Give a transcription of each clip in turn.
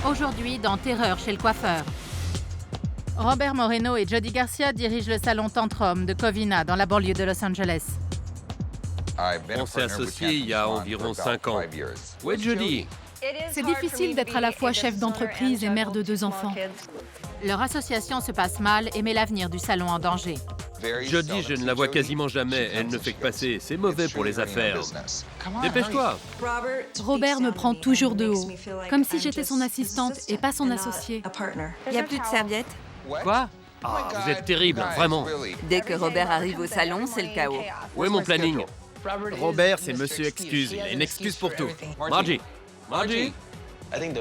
Aujourd'hui, dans Terreur chez le coiffeur. Robert Moreno et Jody Garcia dirigent le salon Tantrum de Covina, dans la banlieue de Los Angeles. On s'est associés il y a environ 5 ans. Où est Jody? C'est difficile d'être à la fois chef d'entreprise et mère de 2 enfants. Leur association se passe mal et met l'avenir du salon en danger. Jody, je ne la vois quasiment jamais. Elle ne fait que passer. C'est mauvais pour les affaires. Dépêche-toi. Robert me prend toujours de haut, comme si j'étais son assistante et pas son associé. Il n'y a plus de serviettes. Quoi? Ah, vous êtes terrible, vraiment. Dès que Robert arrive au salon, c'est le chaos. Où est mon planning? Robert, c'est Monsieur Excuse. Il a une excuse pour tout. Margie. Margie?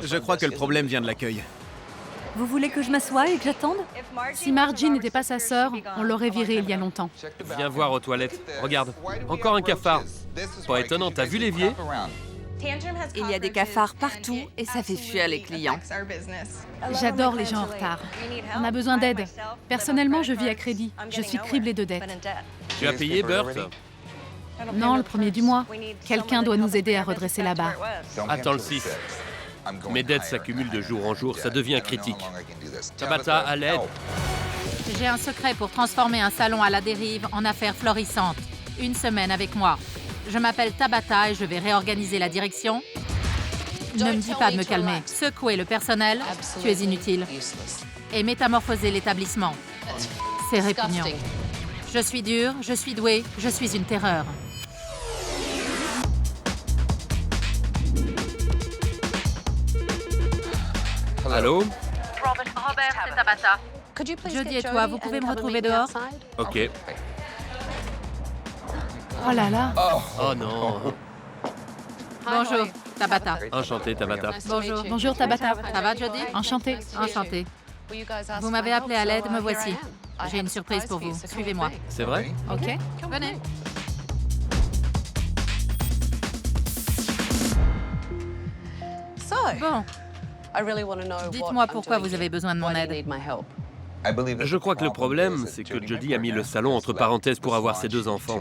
Je crois que le problème vient de l'accueil. Vous voulez que je m'assoie et que j'attende? Si Margie n'était pas sa sœur, on l'aurait virée il y a longtemps. Viens voir aux toilettes. Regarde, encore un cafard. Pas étonnant, t'as vu l'évier? Il y a des cafards partout et ça fait fuir les clients. J'adore les gens en retard. On a besoin d'aide. Personnellement, je vis à crédit. Je suis criblée de dettes. Tu as payé, Burt? Non, le premier du mois. Quelqu'un doit nous aider à redresser la barre. Attends le 6. Mes dettes s'accumulent de jour en jour, ça devient critique. Tabata, à l'aide. J'ai un secret pour transformer un salon à la dérive en affaire florissante. Une semaine avec moi. Je m'appelle Tabata et je vais réorganiser la direction. Ne me dis pas de me calmer. Secouer le personnel, tu es inutile. Et métamorphoser l'établissement. C'est répugnant. Je suis dure, je suis douée, je suis une terreur. Allô? Robert, c'est Tabata. Jody et toi, vous pouvez me retrouver dehors? Ok. Oh là là. Oh non. Bonjour, Tabata. Enchanté, Tabata. Bonjour. Bonjour Tabata. Ça va, Jody? Enchantée. Enchantée. Vous m'avez appelé à l'aide, me voici. J'ai une surprise pour vous. Suivez-moi. C'est vrai? OK? Venez. Bon, dites-moi pourquoi vous avez besoin de mon aide. Je crois que le problème, c'est que Jody a mis le salon entre parenthèses pour avoir ses 2 enfants.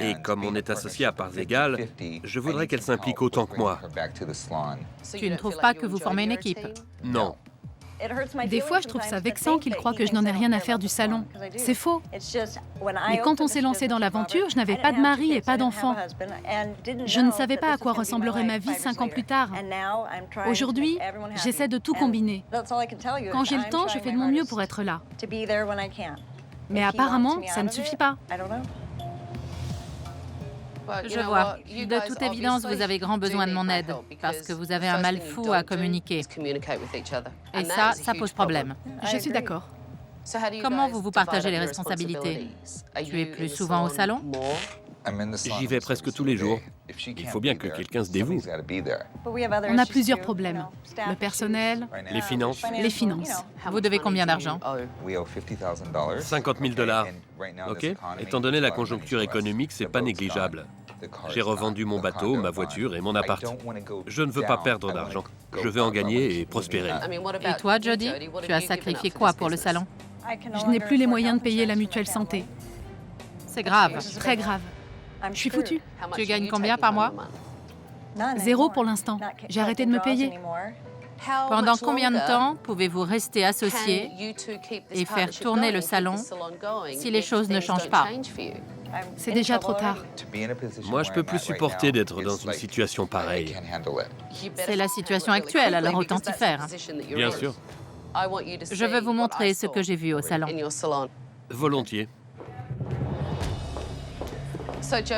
Et comme on est associés à parts égales, je voudrais qu'elle s'implique autant que moi. Tu ne trouves pas que vous formez une équipe? Non. Des fois, je trouve ça vexant qu'il croit que je n'en ai rien à faire du salon. C'est faux. Mais quand on s'est lancé dans l'aventure, je n'avais pas de mari et pas d'enfant. Je ne savais pas à quoi ressemblerait ma vie 5 ans plus tard. Aujourd'hui, j'essaie de tout combiner. Quand j'ai le temps, je fais de mon mieux pour être là. Mais apparemment, ça ne suffit pas. Je vois. De toute évidence, vous avez grand besoin de mon aide, parce que vous avez un mal fou à communiquer. Et ça pose problème. Je suis d'accord. Comment vous partagez les responsabilités? Tu es plus souvent au salon? J'y vais presque tous les jours. Il faut bien que quelqu'un se dévoue. On a plusieurs problèmes. Le personnel, Les finances? les finances. Vous devez combien d'argent? 50 000 $. OK? Étant donné la conjoncture économique, c'est pas négligeable. J'ai revendu mon bateau, ma voiture et mon appart. Je ne veux pas perdre d'argent. Je veux en gagner et prospérer. Et toi, Jody? Tu as sacrifié quoi pour le salon? Je n'ai plus les moyens de payer la mutuelle santé. C'est grave. Très grave. Je suis foutue. Tu gagnes combien par mois? 0 pour l'instant. J'ai arrêté de me payer. Pendant combien de temps pouvez-vous rester associés et faire tourner le salon si les choses ne changent pas? C'est déjà trop tard. Moi, je peux plus supporter d'être dans une situation pareille. C'est la situation actuelle, alors autant y faire. Bien sûr. Je veux vous montrer ce que j'ai vu au salon. Volontiers.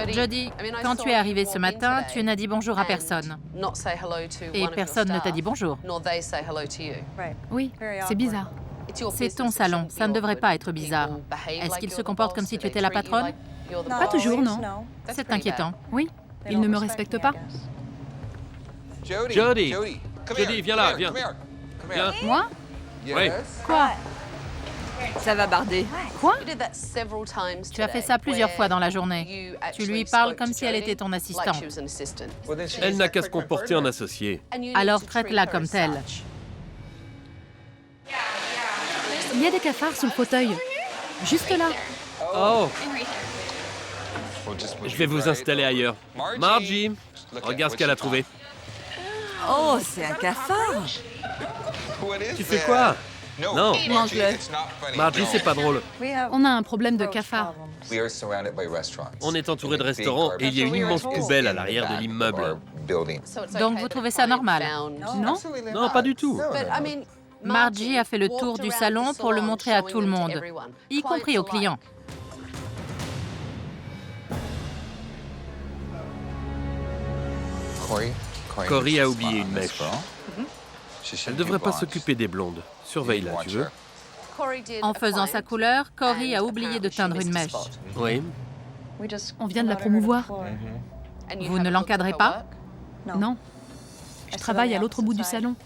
Jody, quand tu es arrivée ce matin, tu n'as dit bonjour à personne. Et personne ne t'a dit bonjour. Oui, c'est bizarre. C'est ton salon, ça ne devrait pas être bizarre. Est-ce qu'il se comporte comme si tu étais la patronne? Pas toujours, non. C'est inquiétant. Oui, il ne me respecte pas. Jody! Jody, viens là, viens. Viens. Moi? Oui. Quoi? Ça va barder. Quoi? Tu as fait ça plusieurs fois dans la journée. Tu lui parles comme si elle était ton assistante. Elle n'a qu'à se comporter en associé. Alors traite-la comme telle. Il y a des cafards sous le fauteuil. Juste là. Oh! Je vais vous installer ailleurs. Margie, regarde ce qu'elle a trouvé. Oh, c'est un cafard. Tu fais quoi? Non, Mange-le. Margie, c'est pas drôle. On a un problème de cafard. On est entouré de restaurants et il y a une immense poubelle à l'arrière de l'immeuble. Donc vous trouvez ça normal? Non? Non, pas du tout. Margie a fait le tour du salon pour le montrer à tout le monde, y compris aux clients. Cory a oublié une mèche. Elle devrait pas s'occuper des blondes. Surveille-la, tu veux? En faisant sa couleur, Cory a oublié de teindre une mèche. Oui. On vient de la promouvoir. Vous ne l'encadrez pas? Non. Je travaille à l'autre bout du salon.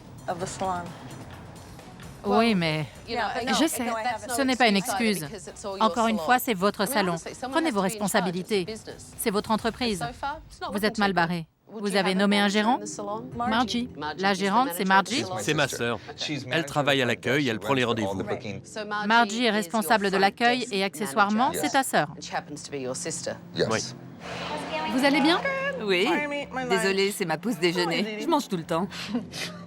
Oui, mais Je sais. ce n'est pas une excuse. Encore une fois, c'est votre salon. Prenez vos responsabilités. C'est votre entreprise. Vous êtes mal barré. Vous avez nommé un gérant? Margie. La gérante, c'est Margie? C'est ma sœur. Elle travaille à l'accueil, elle prend les rendez-vous. Margie est responsable de l'accueil et accessoirement, c'est ta sœur. Oui. Vous allez bien? Oui. Désolée, c'est ma pause déjeuner. Je mange tout le temps.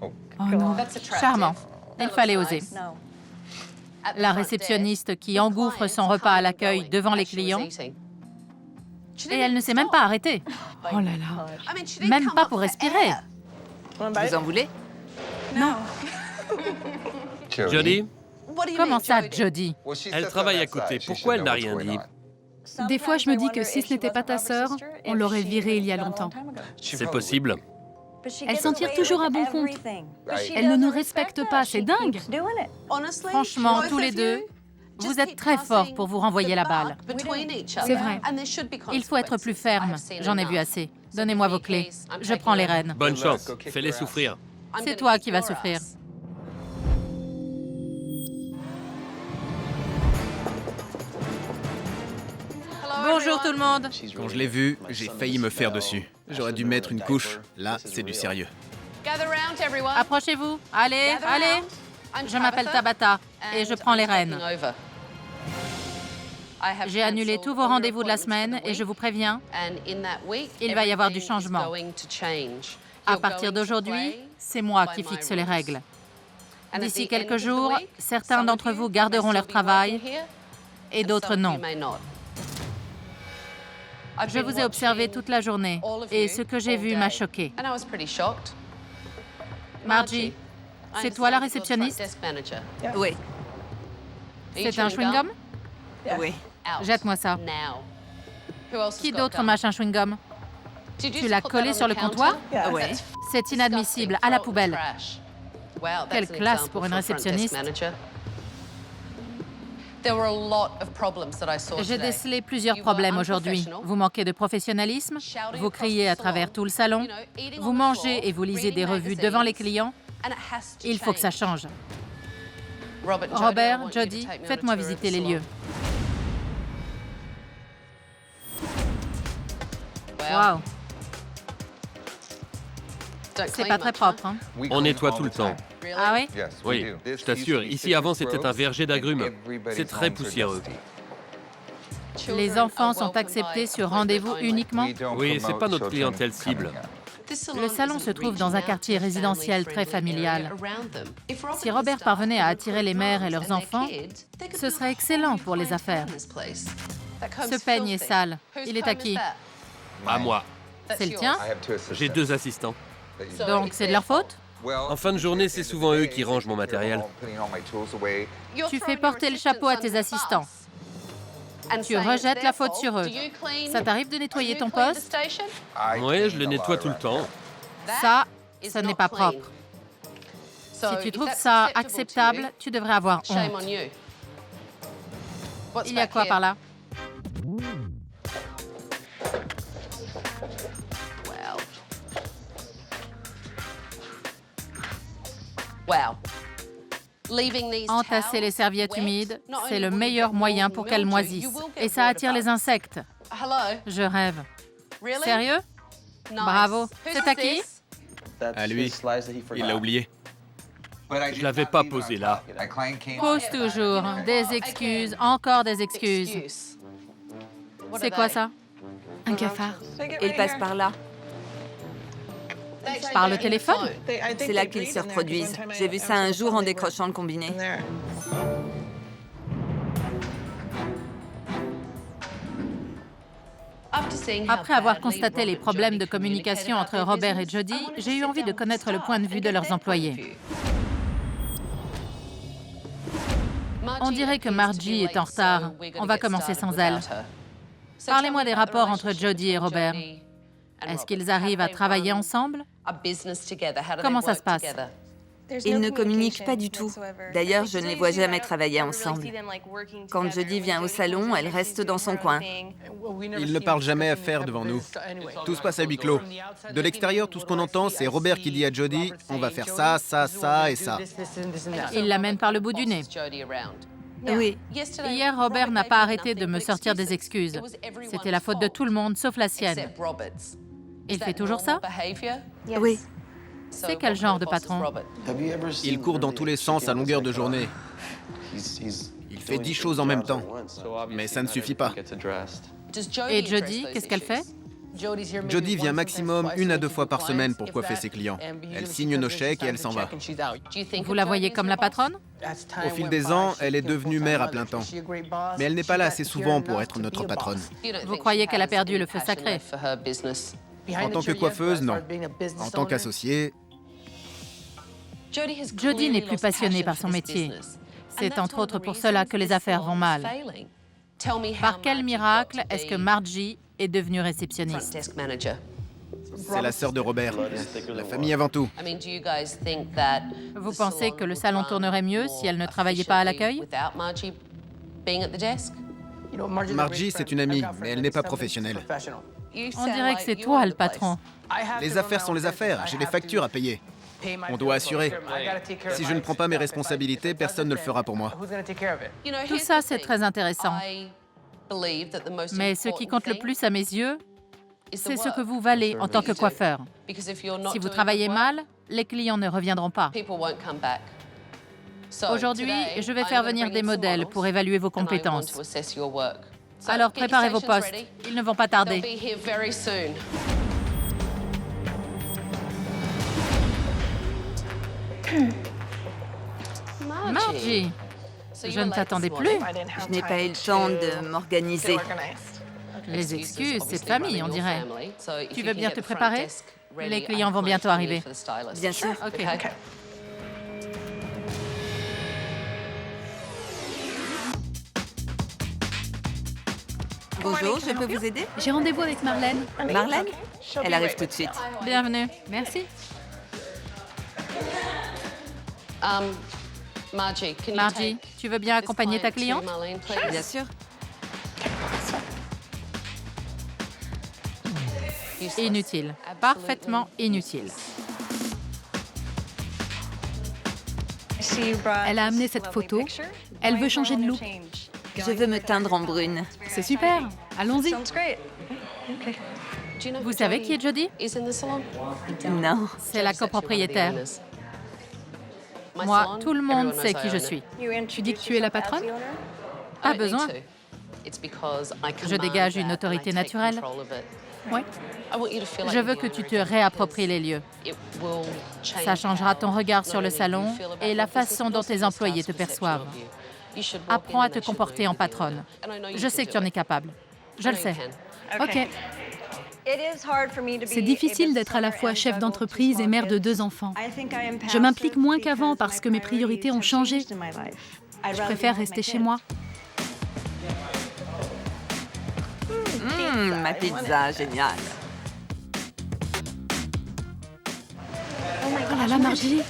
Oh non. Charmant. Il fallait oser. La réceptionniste qui engouffre son repas à l'accueil devant les clients, et elle ne s'est même pas arrêtée. Oh là là. Même pas pour respirer. Vous en voulez? Jody, Comment ça, Jody? elle travaille à côté. Pourquoi elle n'a rien dit? Des fois, je me dis que si ce n'était pas ta sœur, on l'aurait virée il y a longtemps. C'est possible. Elle s'en tire toujours à bon compte. Elle ne nous respecte pas, c'est dingue. Franchement, tous les deux, vous êtes très forts pour vous renvoyer la balle. C'est vrai. Il faut être plus ferme. J'en ai vu assez. Donnez-moi vos clés. Je prends les rênes. Bonne chance. Fais-les souffrir. C'est toi qui vas souffrir. Bonjour tout le monde. Quand je l'ai vu, j'ai failli me faire dessus. J'aurais dû mettre une couche. Là, c'est du sérieux. Approchez-vous. Allez, allez. Je m'appelle Tabata et je prends les rênes. J'ai annulé tous vos rendez-vous de la semaine et je vous préviens, il va y avoir du changement. À partir d'aujourd'hui, c'est moi qui fixe les règles. D'ici quelques jours, certains d'entre vous garderont leur travail et d'autres non. Je vous ai observé toute la journée et ce que j'ai vu m'a choqué. Margie, c'est toi la réceptionniste? Oui. C'est un chewing-gum? Oui. Jette-moi ça. Qui d'autre mâche un chewing-gum? Tu l'as collé sur le comptoir? Oui. C'est inadmissible. À la poubelle. Quelle classe pour une réceptionniste. J'ai décelé plusieurs problèmes aujourd'hui. Vous manquez de professionnalisme, vous criez à travers tout le salon, vous mangez et vous lisez des revues devant les clients. Il faut que ça change. Robert, Jody, faites-moi visiter les lieux. Wow. C'est pas très propre, hein? On nettoie tout le temps. Ah oui? Oui, je t'assure. Ici, avant, c'était un verger d'agrumes. C'est très poussiéreux. Les enfants sont acceptés sur rendez-vous uniquement? Oui, c'est pas notre clientèle cible. Le salon se trouve dans un quartier résidentiel très familial. Si Robert parvenait à attirer les mères et leurs enfants, ce serait excellent pour les affaires. Ce peigne est sale. Il est à qui? À moi. C'est le tien? J'ai 2 assistants. Donc c'est de leur faute? En fin de journée, c'est souvent eux qui rangent mon matériel. Tu fais porter le chapeau à tes assistants. Tu rejettes la faute sur eux. Ça t'arrive de nettoyer ton poste? Oui, je le nettoie tout le temps. Ça, ce n'est pas propre. Si tu trouves ça acceptable, tu devrais avoir honte. Il y a quoi par là? Entasser les serviettes humides, c'est le meilleur moyen pour qu'elles moisissent. Et ça attire les insectes. Je rêve. Sérieux? Bravo. C'est à qui? À lui. Il l'a oublié. Je l'avais pas posé là. Pose toujours. Des excuses, encore des excuses. C'est quoi ça? Un cafard. Il passe par là. Par le téléphone? C'est là qu'ils se reproduisent. J'ai vu ça un jour en décrochant le combiné. Après avoir constaté les problèmes de communication entre Robert et Jody, j'ai eu envie de connaître le point de vue de leurs employés. On dirait que Margie est en retard. On va commencer sans elle. Parlez-moi des rapports entre Jody et Robert. Est-ce qu'ils arrivent à travailler ensemble? Comment ça se passe? Ils ne communiquent pas du tout. D'ailleurs, je ne les vois jamais travailler ensemble. Quand Jody vient au salon, elle reste dans son coin. Ils ne parlent jamais affaires devant nous. Tout se passe à huis clos. De l'extérieur, tout ce qu'on entend, c'est Robert qui dit à Jody « On va faire ça, ça, ça et ça ». Il l'amène par le bout du nez. Oui. Hier, Robert n'a pas arrêté de me sortir des excuses. C'était la faute de tout le monde, sauf la sienne. Il fait toujours ça? Oui. C'est quel genre de patron? Il court dans tous les sens à longueur de journée. Il fait 10 choses en même temps. Mais ça ne suffit pas. Et Jody, qu'est-ce qu'elle fait? Jody vient maximum 1 à 2 fois par semaine pour coiffer ses clients. Elle signe nos chèques et elle s'en va. Vous la voyez comme la patronne? Au fil des ans, elle est devenue mère à plein temps. Mais elle n'est pas là assez souvent pour être notre patronne. Vous croyez qu'elle a perdu le feu sacré? En tant que coiffeuse, non. En tant qu'associée, Jody n'est plus passionnée par son métier. C'est entre autres pour cela que les affaires vont mal. Par quel miracle est-ce que Margie est devenue réceptionniste? c'est la sœur de Robert. La famille avant tout. Vous pensez que le salon tournerait mieux si elle ne travaillait pas à l'accueil? Margie, c'est une amie, mais elle n'est pas professionnelle. On dirait que c'est toi le patron. Les affaires sont les affaires. J'ai des factures à payer. On doit assurer. Si je ne prends pas mes responsabilités, personne ne le fera pour moi. Tout ça, c'est très intéressant. Mais ce qui compte le plus à mes yeux, c'est ce que vous valez en tant que coiffeur. Si vous travaillez mal, les clients ne reviendront pas. Aujourd'hui, je vais faire venir des modèles pour évaluer vos compétences. Alors préparez vos postes, ils ne vont pas tarder. Margie, je ne t'attendais plus. Je n'ai pas eu le temps de m'organiser. Les excuses, c'est de famille, on dirait. Tu veux bien te préparer? Les clients vont bientôt arriver. Bien sûr. OK. Bonjour, je peux vous aider? J'ai rendez-vous avec Marlène. Marlène? Elle arrive tout de suite. Bienvenue. Merci. Margie, tu veux bien accompagner ta cliente? Bien sûr. Inutile. Parfaitement inutile. Elle a amené cette photo. Elle veut changer de look. Je veux me teindre en brune. C'est super. Allons-y. Vous savez qui est Jody? Non. C'est la copropriétaire. Moi, tout le monde sait qui je suis. Tu dis que tu es la patronne? Pas besoin. Je dégage une autorité naturelle. Oui. Je veux que tu te réappropries les lieux. Ça changera ton regard sur le salon et la façon dont tes employés te perçoivent. Apprends à te comporter en patronne. Je sais que tu en es capable. Je le sais. OK. C'est difficile d'être à la fois chef d'entreprise et mère de 2 enfants. Je m'implique moins qu'avant parce que mes priorités ont changé. Je préfère rester chez moi. Ma pizza, génial. Oh là là, Margie.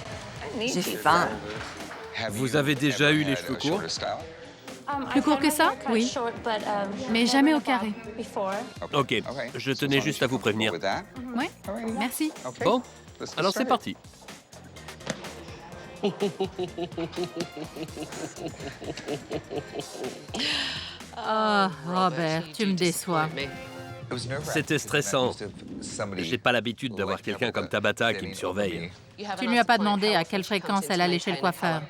J'ai faim. Vous avez déjà eu les cheveux courts? Plus court que ça? Oui. Mais jamais au carré. Ok, je tenais juste à vous prévenir. Oui, merci. Bon, alors c'est parti. Oh, Robert, tu me déçois. C'était stressant. J'ai pas l'habitude d'avoir quelqu'un comme Tabata qui me surveille. Tu ne lui as pas demandé à quelle fréquence elle allait chez le coiffeur.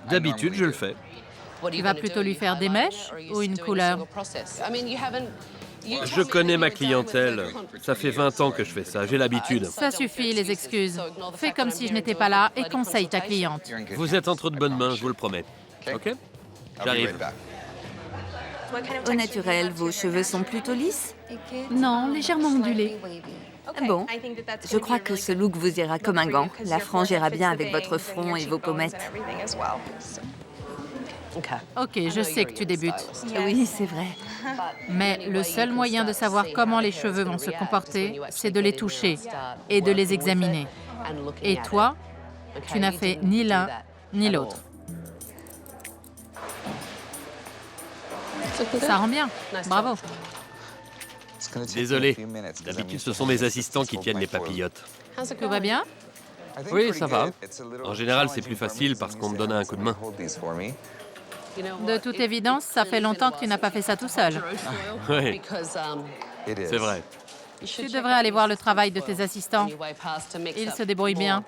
D'habitude, je le fais. Tu vas plutôt lui faire des mèches ou une couleur? Je connais ma clientèle. Ça fait 20 ans que je fais ça, j'ai l'habitude. Ça suffit, les excuses. Fais comme si je n'étais pas là et conseille ta cliente. Vous êtes entre de bonnes mains, je vous le promets. OK? J'arrive. Au naturel, vos cheveux sont plutôt lisses? Non, légèrement ondulé. Bon, je crois que ce look vous ira comme un gant. La frange ira bien avec votre front et vos pommettes. Ok, je sais que tu débutes. Oui, c'est vrai. Mais le seul moyen de savoir comment les cheveux vont se comporter, c'est de les toucher et de les examiner. Et toi, tu n'as fait ni l'un ni l'autre. Ça rend bien. Bravo. Désolé. D'habitude, ce sont mes assistants qui tiennent les papillotes. Tout va bien? Oui, ça va. En général, c'est plus facile parce qu'on me donne un coup de main. De toute évidence, ça fait longtemps que tu n'as pas fait ça tout seul. Oui, c'est vrai. Tu devrais aller voir le travail de tes assistants. Ils se débrouillent bien.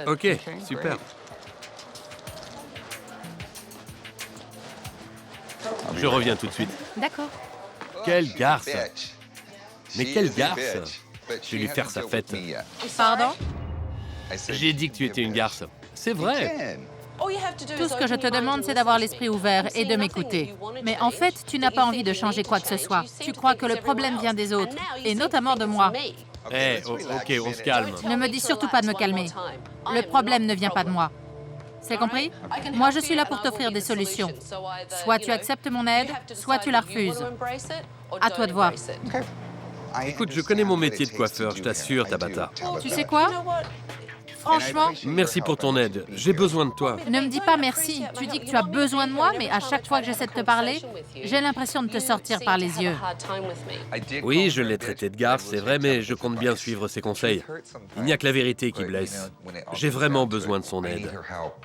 OK, super. Je reviens tout de suite. D'accord. Quelle garce! Mais quelle garce! Je vais lui faire sa fête. Pardon? J'ai dit que tu étais une garce. C'est vrai. Tout ce que je te demande, c'est d'avoir l'esprit ouvert et de m'écouter. Mais en fait, tu n'as pas envie de changer quoi que ce soit. Tu crois que le problème vient des autres, et notamment de moi. OK, on se calme. Ne me dis surtout pas de me calmer. Le problème ne vient pas de moi. C'est compris? Moi, je suis là pour t'offrir des solutions. Soit tu acceptes mon aide, soit tu la refuses. À toi de voir. Écoute, je connais mon métier de coiffeur, je t'assure, Tabata. Tu sais quoi? Franchement, Merci pour ton aide. J'ai besoin de toi. ne me dis pas merci. Tu dis que tu as besoin de moi, mais à chaque fois que j'essaie de te parler, j'ai l'impression de te sortir par les yeux. Oui, je l'ai traité de garce, c'est vrai, mais je compte bien suivre ses conseils. Il n'y a que la vérité qui blesse. J'ai vraiment besoin de son aide.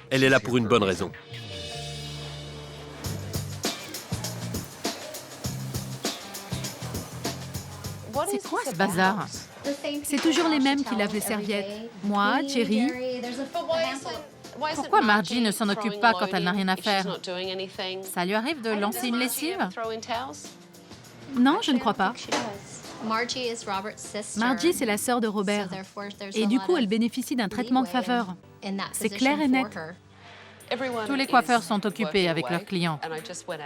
Elle est là pour une bonne raison. C'est quoi ce bazar? C'est toujours les mêmes qui lavent les serviettes. Moi, Thierry. Pourquoi Margie ne s'en occupe pas quand elle n'a rien à faire? Ça lui arrive de lancer une lessive? Non, je ne crois pas. Margie, c'est la sœur de Robert. Et du coup, elle bénéficie d'un traitement de faveur. C'est clair et net. Tous les coiffeurs sont occupés avec leurs clients.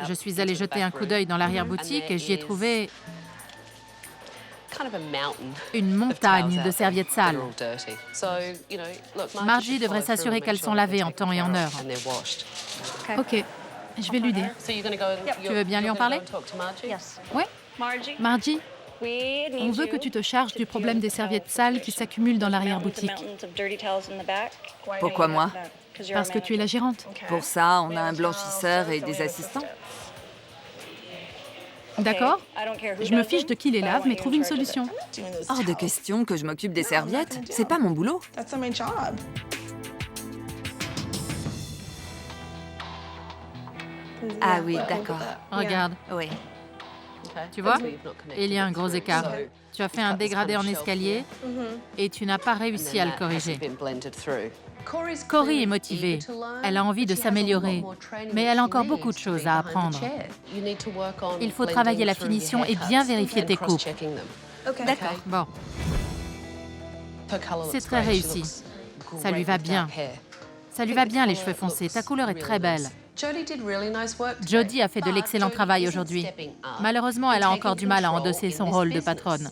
Je suis allée jeter un coup d'œil dans l'arrière-boutique et j'y ai trouvé une montagne de serviettes sales. Margie devrait s'assurer qu'elles sont lavées en temps et en heure. Ok, je vais lui dire. Tu veux bien lui en parler? Oui. Margie, on veut que tu te charges du problème des serviettes sales qui s'accumulent dans l'arrière-boutique. Pourquoi moi? Parce que tu es la gérante. Pour ça, on a un blanchisseur et des assistants. D'accord? Je me fiche de qui les lave, mais trouve une solution. Hors de question que je m'occupe des serviettes. C'est pas mon boulot. Ah oui, d'accord. Regarde, Oui. tu vois? Il y a un gros écart. Tu as fait un dégradé en escalier et tu n'as pas réussi à le corriger. Cory est motivée. Elle a envie de s'améliorer, mais elle a encore beaucoup de choses à apprendre. Il faut travailler la finition et bien vérifier tes coupes. D'accord. Bon, c'est très réussi. Ça lui va bien. Ça lui va bien, les cheveux foncés. Ta couleur est très belle. Jodie a fait de l'excellent travail aujourd'hui. Malheureusement, elle a encore du mal à endosser son rôle de patronne.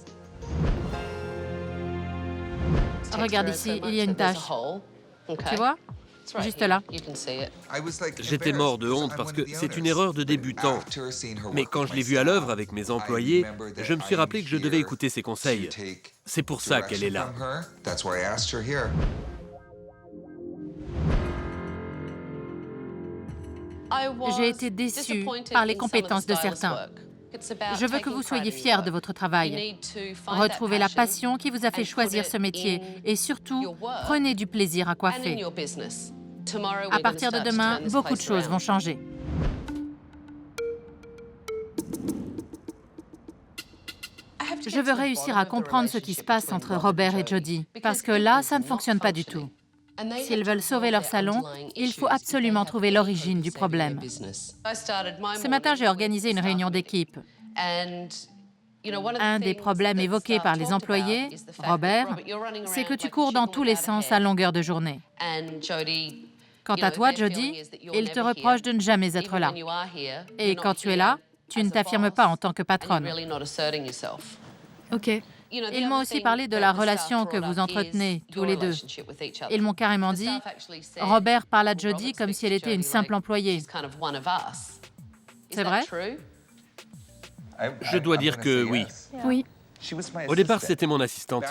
Regarde ici, il y a une tache. Tu vois? Juste là. J'étais mort de honte parce que c'est une erreur de débutant. Mais quand je l'ai vue à l'œuvre avec mes employés, je me suis rappelé que je devais écouter ses conseils. C'est pour ça qu'elle est là. J'ai été déçue par les compétences de certains. Je veux que vous soyez fiers de votre travail. Retrouvez la passion qui vous a fait choisir ce métier et surtout, prenez du plaisir à coiffer. À partir de demain, beaucoup de choses vont changer. Je veux réussir à comprendre ce qui se passe entre Robert et Jodie, parce que là, ça ne fonctionne pas du tout. S'ils veulent sauver leur salon, il faut absolument trouver l'origine du problème. Ce matin, j'ai organisé une réunion d'équipe. Un des problèmes évoqués par les employés, Robert, c'est que tu cours dans tous les sens à longueur de journée. Quant à toi, Jody, ils te reprochent de ne jamais être là. Et quand tu es là, tu ne t'affirmes pas en tant que patronne. Ok. Ils m'ont aussi parlé de la relation que vous entretenez, tous les deux. Ils m'ont carrément dit, Robert parle à Jody comme si elle était une simple employée. C'est vrai? Je dois dire que oui. Oui, Au départ, c'était mon assistante.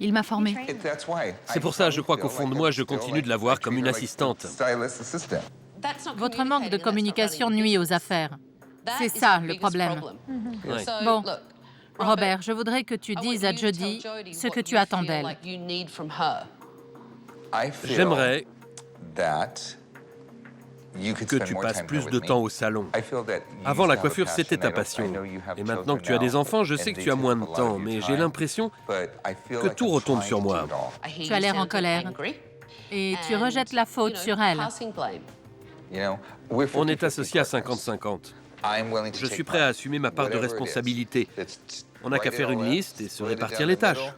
il m'a formée. C'est pour ça, je crois qu'au fond de moi, je continue de la voir comme une assistante. Votre manque de communication nuit aux affaires. C'est ça le problème. Ouais. Bon, Robert, je voudrais que tu dises à Jody ce que tu attends d'elle. J'aimerais que tu passes plus de temps au salon. Avant, la coiffure, c'était ta passion. Et maintenant que tu as des enfants, je sais que tu as moins de temps, mais j'ai l'impression que tout retombe sur moi. Tu as l'air en colère. Et tu rejettes la faute sur elle. On est associés à 50-50. Je suis prêt à assumer ma part de responsabilité. On n'a qu'à faire une liste et se répartir les tâches.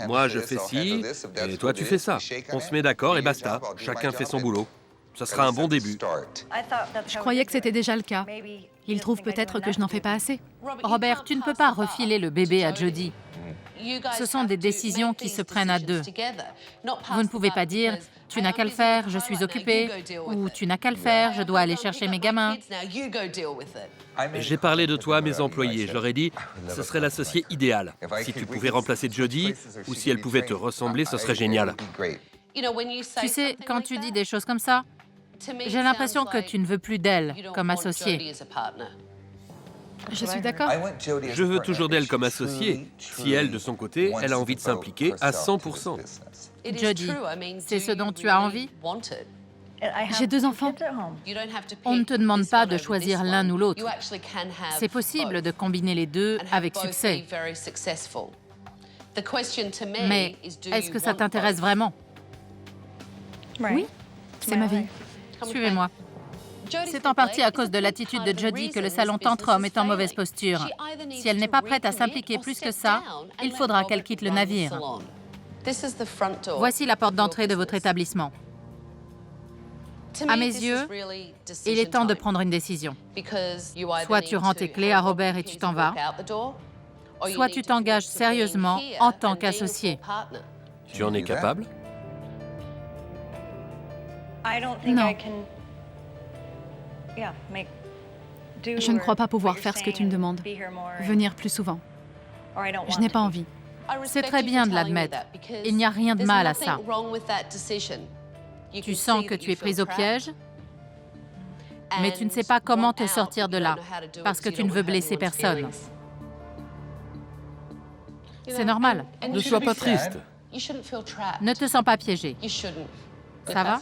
Moi, je fais ci, et toi, tu fais ça. On se met d'accord et basta. Chacun fait son boulot. Ça sera un bon début. Je croyais que c'était déjà le cas. Il trouve peut-être que je n'en fais pas assez. Robert, tu ne peux pas refiler le bébé à Jody. Ce sont des décisions qui se prennent à deux. Vous ne pouvez pas dire « tu n'as qu'à le faire, je suis occupée » ou « tu n'as qu'à le faire, je dois aller chercher mes gamins ». J'ai parlé de toi à mes employés. Je leur ai dit, ce serait l'associé idéal. Si tu pouvais remplacer Jody, ou si elle pouvait te ressembler, ce serait génial. Tu sais, quand tu dis des choses comme ça, j'ai l'impression que tu ne veux plus d'elle comme associée. Je suis d'accord. Je veux toujours d'elle comme associée, si elle, de son côté, elle a envie de s'impliquer à 100%. Jody, c'est ce dont tu as envie? J'ai 2 enfants. On ne te demande pas de choisir l'un ou l'autre. C'est possible de combiner les deux avec succès. Mais est-ce que ça t'intéresse vraiment? Oui, c'est ma vie. Suivez-moi. C'est en partie à cause de l'attitude de Jody que le salon Tantrum est en mauvaise posture. Si elle n'est pas prête à s'impliquer plus que ça, il faudra qu'elle quitte le navire. Voici la porte d'entrée de votre établissement. À mes yeux, il est temps de prendre une décision. Soit tu rends tes clés à Robert et tu t'en vas, soit tu t'engages sérieusement en tant qu'associé. Tu en es capable? Non. Je ne crois pas pouvoir faire ce que tu me demandes. Venir plus souvent. Je n'ai pas envie. C'est très bien de l'admettre. Il n'y a rien de mal à ça. Tu sens que tu es prise au piège, mais tu ne sais pas comment te sortir de là, parce que tu ne veux blesser personne. C'est normal. Ne sois pas triste. Ne te sens pas piégé. Ça va?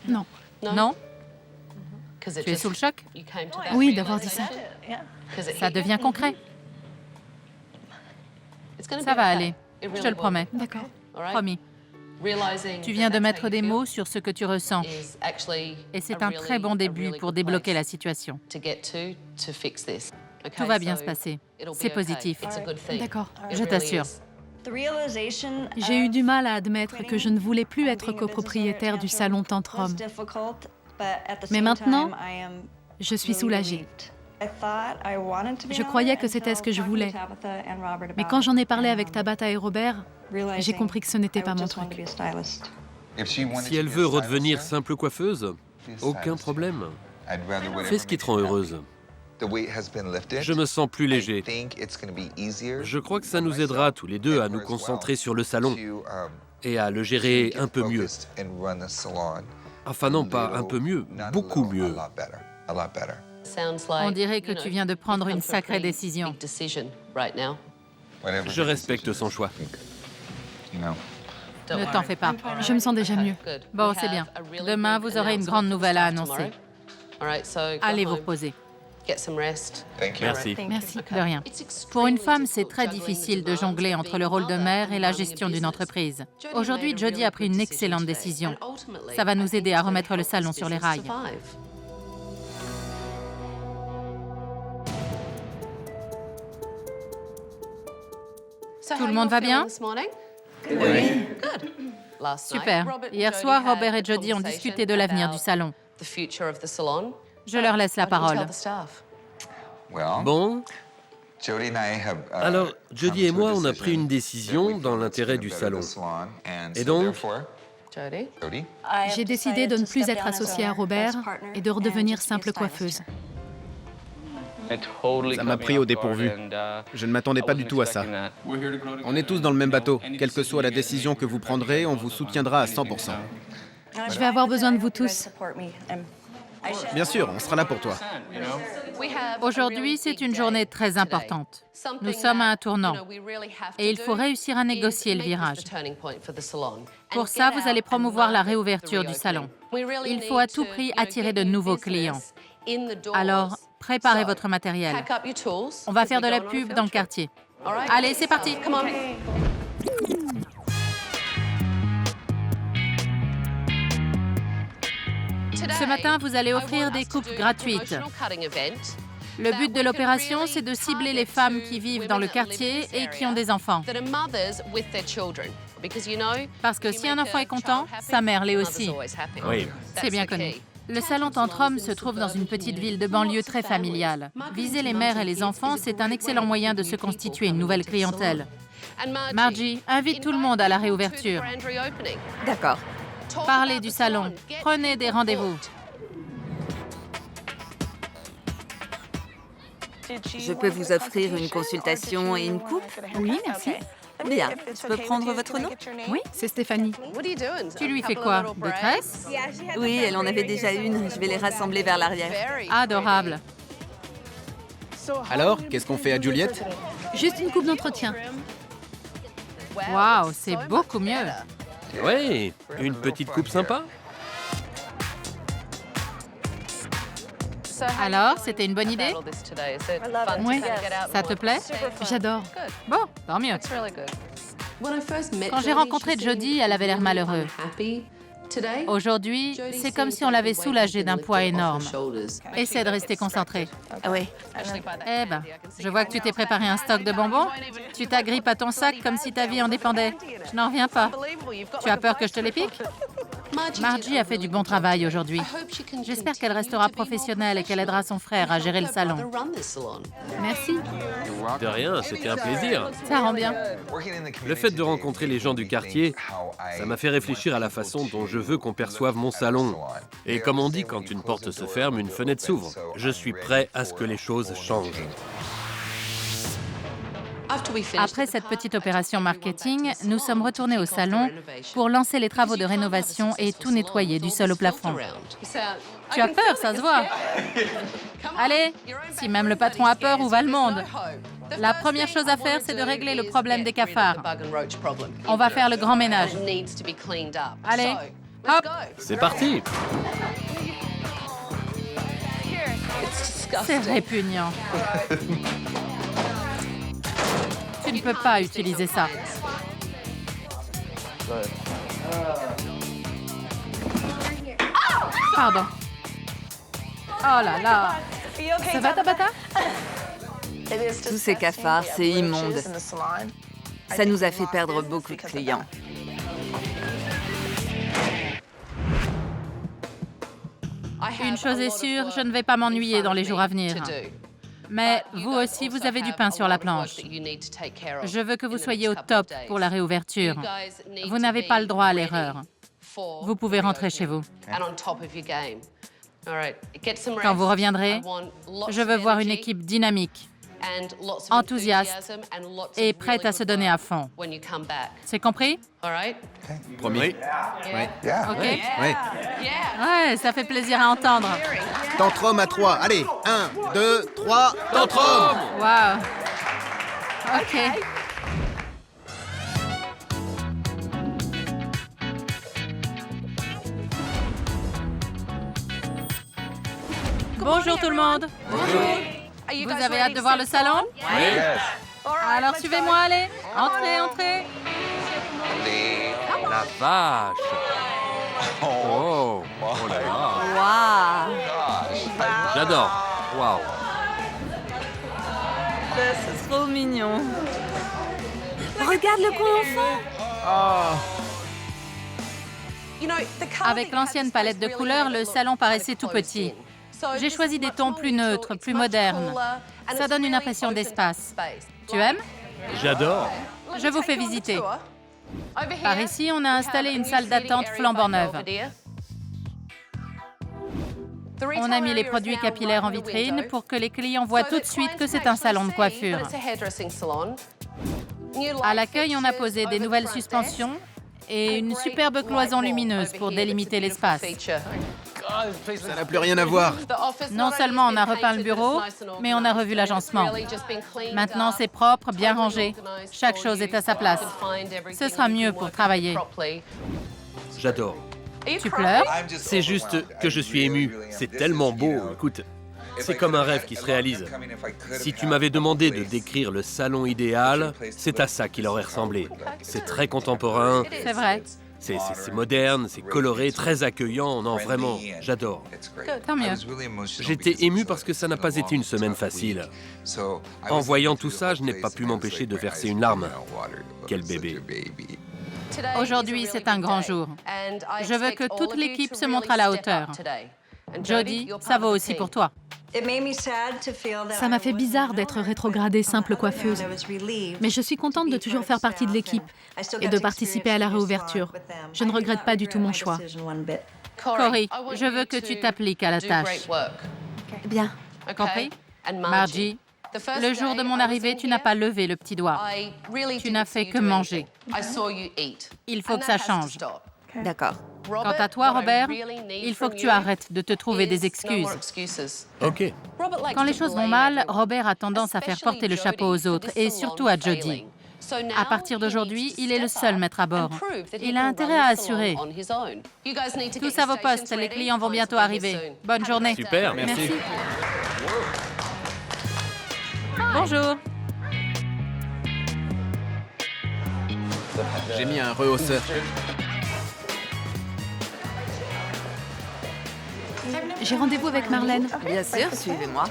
Non. Non? Tu es sous le choc? Oui, d'avoir dit ça. Ça devient concret. Ça va aller, je te le promets. D'accord. Promis. Tu viens de mettre des mots sur ce que tu ressens. Et c'est un très bon début pour débloquer la situation. Tout va bien se passer. C'est positif. D'accord. Je t'assure. J'ai eu du mal à admettre que je ne voulais plus être copropriétaire du salon Tantrum. Mais maintenant, je suis soulagée. Je croyais que c'était ce que je voulais. Mais quand j'en ai parlé avec Tabata et Robert, j'ai compris que ce n'était pas mon truc. Si elle veut redevenir simple coiffeuse, aucun problème. Fais ce qui te rend heureuse. Je me sens plus léger. Je crois que ça nous aidera tous les deux à nous concentrer sur le salon et à le gérer un peu mieux. Enfin non, pas un peu mieux, beaucoup mieux. On dirait que tu viens de prendre une sacrée décision. Je respecte son choix. Ne t'en fais pas. Je me sens déjà mieux. Bon, c'est bien. Demain, vous aurez une grande nouvelle à annoncer. Allez vous reposer. Merci. Merci. De rien. Pour une femme, c'est très difficile de jongler entre le rôle de mère et la gestion d'une entreprise. Aujourd'hui, Jody a pris une excellente décision. Ça va nous aider à remettre le salon sur les rails. Tout le monde va bien? Oui. Super. Hier soir, Robert et Jody ont discuté de l'avenir du salon. Je leur laisse la parole. Bon, alors Jody et moi, on a pris une décision dans l'intérêt du salon. Et donc, J'ai décidé de ne plus être associée à Robert et de redevenir simple coiffeuse. Ça m'a pris au dépourvu. Je ne m'attendais pas du tout à ça. On est tous dans le même bateau. Quelle que soit la décision que vous prendrez, on vous soutiendra à 100%. Je vais avoir besoin de vous tous. Bien sûr, on sera là pour toi. Aujourd'hui, c'est une journée très importante. Nous sommes à un tournant et il faut réussir à négocier le virage. Pour ça, vous allez promouvoir la réouverture du salon. Il faut à tout prix attirer de nouveaux clients. Alors, préparez votre matériel. On va faire de la pub dans le quartier. Allez, c'est parti! Ce matin, vous allez offrir des coupes gratuites. Le but de l'opération, c'est de cibler les femmes qui vivent dans le quartier et qui ont des enfants. Parce que si un enfant est content, sa mère l'est aussi. oui. C'est bien connu. Le salon Tantrum se trouve dans une petite ville de banlieue très familiale. Viser les mères et les enfants, c'est un excellent moyen de se constituer une nouvelle clientèle. Margie, invite tout le monde à la réouverture. D'accord. Parlez du salon. Prenez des rendez-vous. Je peux vous offrir une consultation et une coupe? Oui, merci. Bien. Je peux prendre votre nom? Oui, c'est Stéphanie. Tu lui fais quoi? Des tresses? Oui, elle en avait déjà une. Je vais les rassembler vers l'arrière. Adorable. Alors, qu'est-ce qu'on fait à Juliette? Juste une coupe d'entretien. Waouh, c'est beaucoup mieux. Oui, une petite coupe sympa. Alors, c'était une bonne idée? Oui, Ça te plaît? j'adore. Bon, tant mieux. Quand j'ai rencontré Jody, elle avait l'air malheureuse. Aujourd'hui, c'est comme si on l'avait soulagée d'un poids énorme. Essaie de rester concentré. Oui. Eh ben, je vois que tu t'es préparé un stock de bonbons. Tu t'agrippes à ton sac comme si ta vie en dépendait. Je n'en reviens pas. Tu as peur que je te les pique? Margie a fait du bon travail aujourd'hui. J'espère qu'elle restera professionnelle et qu'elle aidera son frère à gérer le salon. Merci. De rien, c'était un plaisir. Ça rend bien. Le fait de rencontrer les gens du quartier, ça m'a fait réfléchir à la façon dont je veux qu'on perçoive mon salon. Et comme on dit, quand une porte se ferme, une fenêtre s'ouvre. Je suis prêt à ce que les choses changent. Après cette petite opération marketing, nous sommes retournés au salon pour lancer les travaux de rénovation et tout nettoyer du sol au plafond. Tu as peur, ça se voit. Allez, si même le patron a peur, où va le monde? La première chose à faire, c'est de régler le problème des cafards. On va faire le grand ménage. Allez, hop! C'est parti! C'est répugnant. Tu ne peux pas utiliser ça. Pardon. Oh là là. Ça va, Tabata? Tous ces cafards, c'est immonde. Ça nous a fait perdre beaucoup de clients. Une chose est sûre, je ne vais pas m'ennuyer dans les jours à venir. Mais vous aussi, vous avez du pain sur la planche. Je veux que vous soyez au top pour la réouverture. Vous n'avez pas le droit à l'erreur. Vous pouvez rentrer chez vous. Quand vous reviendrez, je veux voir une équipe dynamique, enthousiaste et prête à se donner à fond. C'est compris? Promis? Oui. OK? Oui. Ouais, ça fait plaisir à entendre. Tantrum à 3. Allez, 1, 2, 3, tantrum! Wow. OK. Bonjour tout le monde. Bonjour. Vous avez hâte de voir le salon? Oui. Alors suivez-moi, allez. Entrez, entrez. La vache! Oh! Oh là là! Waouh! J'adore! Waouh! C'est trop mignon. Regarde le coin enfant. Avec l'ancienne palette de couleurs, le salon paraissait tout petit. J'ai choisi des tons plus neutres, plus modernes. Ça donne une impression d'espace. Tu aimes? J'adore. Je vous fais visiter. Par ici, on a installé une salle d'attente flambant neuve. On a mis les produits capillaires en vitrine pour que les clients voient tout de suite que c'est un salon de coiffure. À l'accueil, on a posé des nouvelles suspensions et une superbe cloison lumineuse pour délimiter l'espace. Ça n'a plus rien à voir. Non seulement on a repeint le bureau, mais on a revu l'agencement. Maintenant, c'est propre, bien rangé. Chaque chose est à sa place. Ce sera mieux pour travailler. J'adore. Tu pleures? C'est juste que je suis ému. C'est tellement beau. Écoute, c'est comme un rêve qui se réalise. Si tu m'avais demandé de décrire le salon idéal, c'est à ça qu'il aurait ressemblé. C'est très contemporain. C'est vrai. C'est moderne, c'est coloré, très accueillant. Non, vraiment, j'adore. Tant mieux. J'étais ému parce que ça n'a pas été une semaine facile. En voyant tout ça, je n'ai pas pu m'empêcher de verser une larme. Quel bébé. Aujourd'hui, c'est un grand jour. Je veux que toute l'équipe se montre à la hauteur. Jody, ça vaut aussi pour toi. Ça m'a fait bizarre d'être rétrogradée simple coiffeuse. Mais je suis contente de toujours faire partie de l'équipe et de participer à la réouverture. Je ne regrette pas du tout mon choix. Corey, je veux que tu t'appliques à la tâche. Bien. Compris? Margie, le jour de mon arrivée, tu n'as pas levé le petit doigt. Tu n'as fait que manger. Il faut que ça change. D'accord. Quant à toi, Robert, il faut que tu arrêtes de te trouver des excuses. Ok. Quand les choses vont mal, Robert a tendance à faire porter le chapeau aux autres, et surtout à Jody. À partir d'aujourd'hui, il est le seul maître à bord. Il a intérêt à assurer. Tous à vos postes, les clients vont bientôt arriver. Bonne journée. Super, merci. Bonjour. J'ai mis un rehausseur. J'ai rendez-vous avec Marlène. Bien sûr, suivez-moi.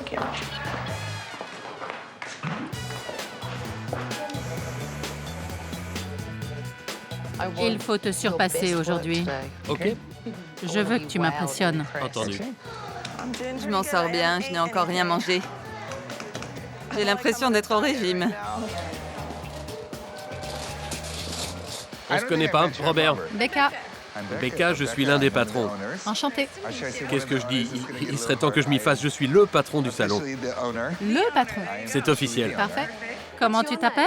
Il faut te surpasser aujourd'hui. Ok, Je veux que tu m'impressionnes. entendu. Je m'en sors bien, je n'ai encore rien mangé. J'ai l'impression d'être au régime. On se connaît pas, Robert? Becca, Becca, je suis l'un des patrons. enchantée. Qu'est-ce que je dis? Il serait temps que je m'y fasse. Je suis le patron du salon. Le patron. C'est officiel. Parfait. Comment tu t'appelles?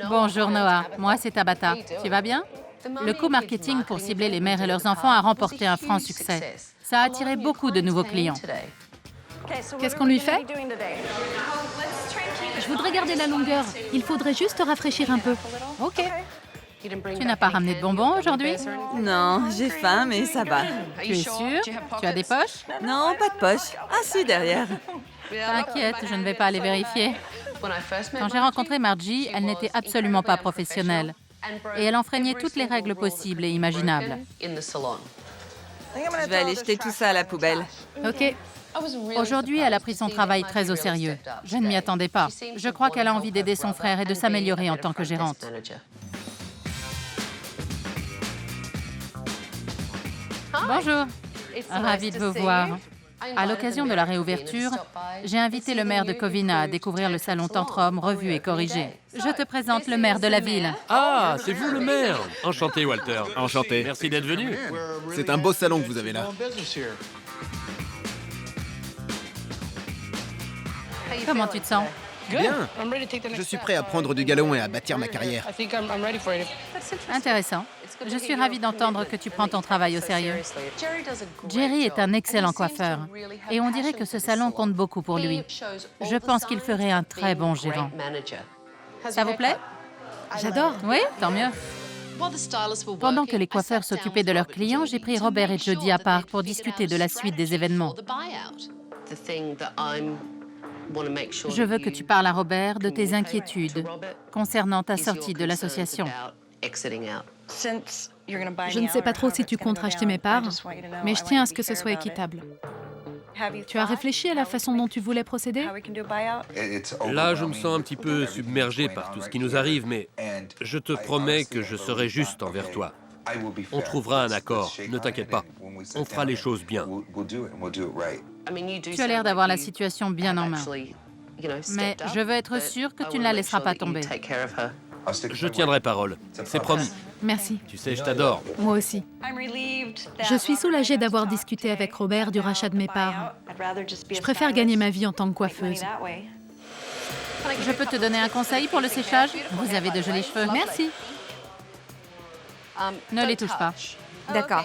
Bonjour Noah, moi c'est Tabata. Tu vas bien? Le co-marketing pour cibler les mères et leurs enfants a remporté un franc succès. Ça a attiré beaucoup de nouveaux clients. Qu'est-ce qu'on lui fait? Je voudrais garder la longueur. Il faudrait juste rafraîchir un peu. OK. Tu n'as pas ramené de bonbons aujourd'hui? Non, j'ai faim, mais ça va. Tu es sûr? Tu as des poches? Non, pas de poche. Ah si, derrière. T'inquiète, je ne vais pas aller vérifier. Quand j'ai rencontré Margie, elle n'était absolument pas professionnelle. Et elle enfreignait toutes les règles possibles et imaginables. Je vais aller jeter tout ça à la poubelle. OK. Aujourd'hui, elle a pris son travail très au sérieux. Je ne m'y attendais pas. Je crois qu'elle a envie d'aider son frère et de s'améliorer en tant que gérante. Bonjour. Ravie de vous voir. À l'occasion de la réouverture, j'ai invité le maire de Covina à découvrir le salon Tantrum revu et corrigé. Je te présente le maire de la ville. Ah, c'est vous le maire. Enchanté, Walter. Enchanté. Merci d'être venu. C'est un beau salon que vous avez là. Comment tu te sens? Bien. Je suis prêt à prendre du galon et à bâtir ma carrière. Intéressant. Je suis ravie d'entendre que tu prends ton travail au sérieux. Jerry est un excellent coiffeur et on dirait que ce salon compte beaucoup pour lui. Je pense qu'il ferait un très bon gérant. Ça vous plaît? J'adore. Oui, tant mieux. Pendant que les coiffeurs s'occupaient de leurs clients, j'ai pris Robert et Jody à part pour discuter de la suite des événements. Je veux que tu parles à Robert de tes inquiétudes concernant ta sortie de l'association. Je ne sais pas trop si tu comptes racheter mes parts, mais je tiens à ce que ce soit équitable. Tu as réfléchi à la façon dont tu voulais procéder? Là, je me sens un petit peu submergé par tout ce qui nous arrive, mais je te promets que je serai juste envers toi. On trouvera un accord, ne t'inquiète pas. On fera les choses bien. Tu as l'air d'avoir la situation bien en main. Mais je veux être sûre que tu ne la laisseras pas tomber. Je tiendrai parole, c'est promis. Merci. Tu sais, je t'adore. Moi aussi. Je suis soulagée d'avoir discuté avec Robert du rachat de mes parts. Je préfère gagner ma vie en tant que coiffeuse. Je peux te donner un conseil pour le séchage? Vous avez de jolis cheveux. Merci. Ne les touche pas. D'accord.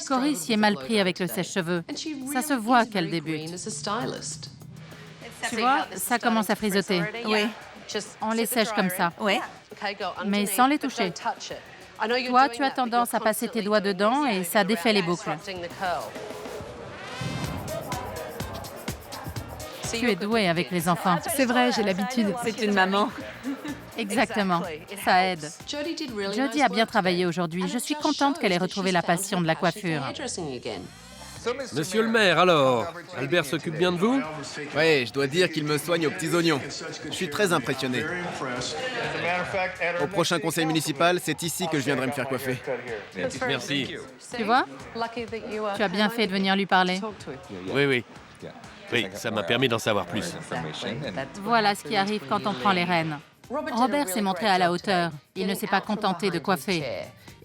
Cory s'y est mal pris avec le sèche-cheveux. Ça se voit qu'elle débute. Tu vois, ça commence à frisoter. Oui. On les sèche comme ça, Ouais. mais sans les toucher. Toi, tu as tendance à passer tes doigts dedans et ça défait les boucles. Tu es douée avec les enfants. C'est vrai, j'ai l'habitude. C'est une maman. Exactement, ça aide. Jodie a bien travaillé aujourd'hui. Je suis contente qu'elle ait retrouvé la passion de la coiffure. Monsieur le maire, alors, Albert s'occupe bien de vous? Ouais, je dois dire qu'il me soigne aux petits oignons. Je suis très impressionné. Au prochain conseil municipal, c'est ici que je viendrai me faire coiffer. Merci. Tu vois? Tu as bien fait de venir lui parler. Oui. Oui, ça m'a permis d'en savoir plus. Voilà ce qui arrive quand on prend les rênes. Robert s'est montré à la hauteur. Il ne s'est pas contenté de coiffer.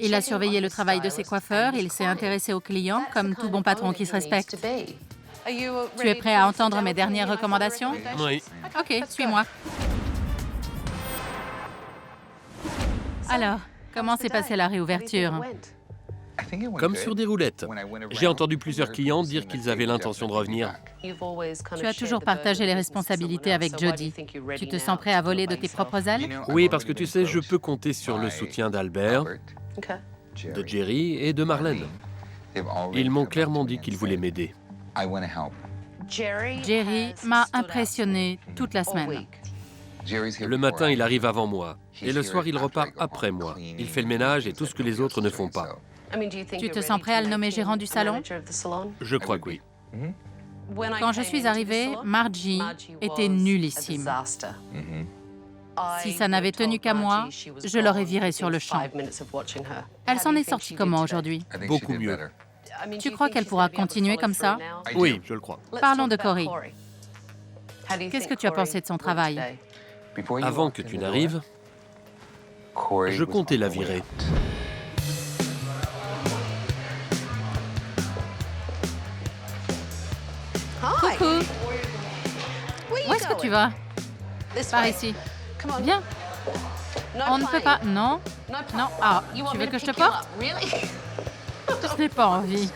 Il a surveillé le travail de ses coiffeurs, il s'est intéressé aux clients, comme tout bon patron qui se respecte. Tu es prêt à entendre mes dernières recommandations? Oui. OK, suis-moi. Alors, comment s'est passée la réouverture? Comme sur des roulettes. J'ai entendu plusieurs clients dire qu'ils avaient l'intention de revenir. Tu as toujours partagé les responsabilités avec Jodie. Tu te sens prêt à voler de tes propres ailes? Oui, parce que tu sais, je peux compter sur le soutien d'Albert, de Jerry et de Marlène. Ils m'ont clairement dit qu'ils voulaient m'aider. Jerry m'a impressionné toute la semaine. Le matin, il arrive avant moi. Et le soir, il repart après moi. Il fait le ménage et tout ce que les autres ne font pas. Tu te sens prêt à le nommer gérant du salon? Je crois que oui. Quand je suis arrivée, Margie était nullissime. Si ça n'avait tenu qu'à moi, je l'aurais virée sur le champ. Elle s'en est sortie comment aujourd'hui? Beaucoup mieux. Tu crois qu'elle pourra continuer comme ça? Oui, je le crois. Parlons de Cory. Qu'est-ce que tu as pensé de son travail? Avant que tu n'arrives, je comptais la virer. Coucou. Où est-ce que tu vas? Par ici. Viens. On ne peut pas... Non. Non. Ah, tu veux que je te porte? Je n'ai pas envie.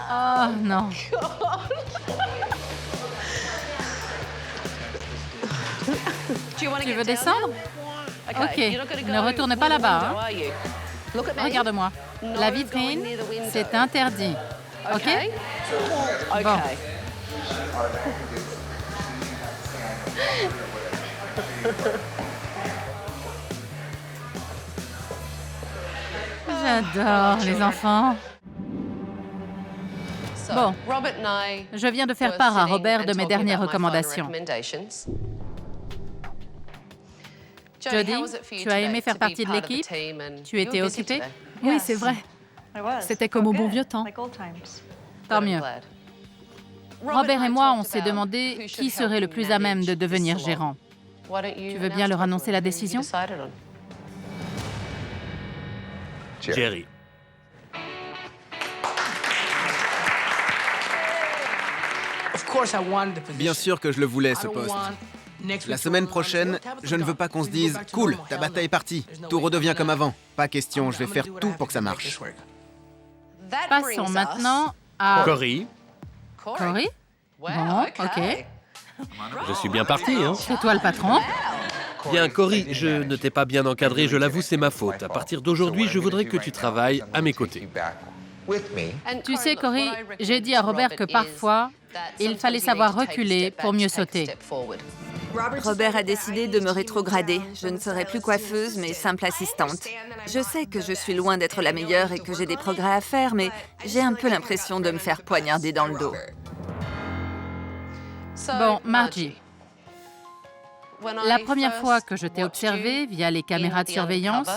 Oh, non. Tu veux descendre? Ok, ne retourne pas là-bas. Hein? Regarde-moi. La vitrine, c'est interdit. Ok? Bon. J'adore les enfants. Bon, je viens de faire part à Robert de mes dernières recommandations. Jodie, tu as aimé faire partie de l'équipe? Tu étais occupée? Oui, c'est vrai. C'était comme au bon vieux temps. Tant mieux. Robert et moi, on s'est demandé qui serait le plus à même de devenir gérant. Tu veux bien leur annoncer la décision? Jerry. Bien sûr que je le voulais, ce poste. La semaine prochaine, je ne veux pas qu'on se dise « Cool, Tabata est partie, tout redevient comme avant ». Pas question, je vais faire tout pour que ça marche. Passons maintenant à... Cory, Cory? Bon, ok. je suis bien parti, hein? C'est toi le patron? Bien, Cory, je ne t'ai pas bien encadré, je l'avoue, c'est ma faute. À partir d'aujourd'hui, je voudrais que tu travailles à mes côtés. Tu sais, Cory, j'ai dit à Robert que parfois, il fallait savoir reculer pour mieux sauter. Robert a décidé de me rétrograder. Je ne serai plus coiffeuse, mais simple assistante. Je sais que je suis loin d'être la meilleure et que j'ai des progrès à faire, mais j'ai un peu l'impression de me faire poignarder dans le dos. Bon, Margie, la première fois que je t'ai observée via les caméras de surveillance,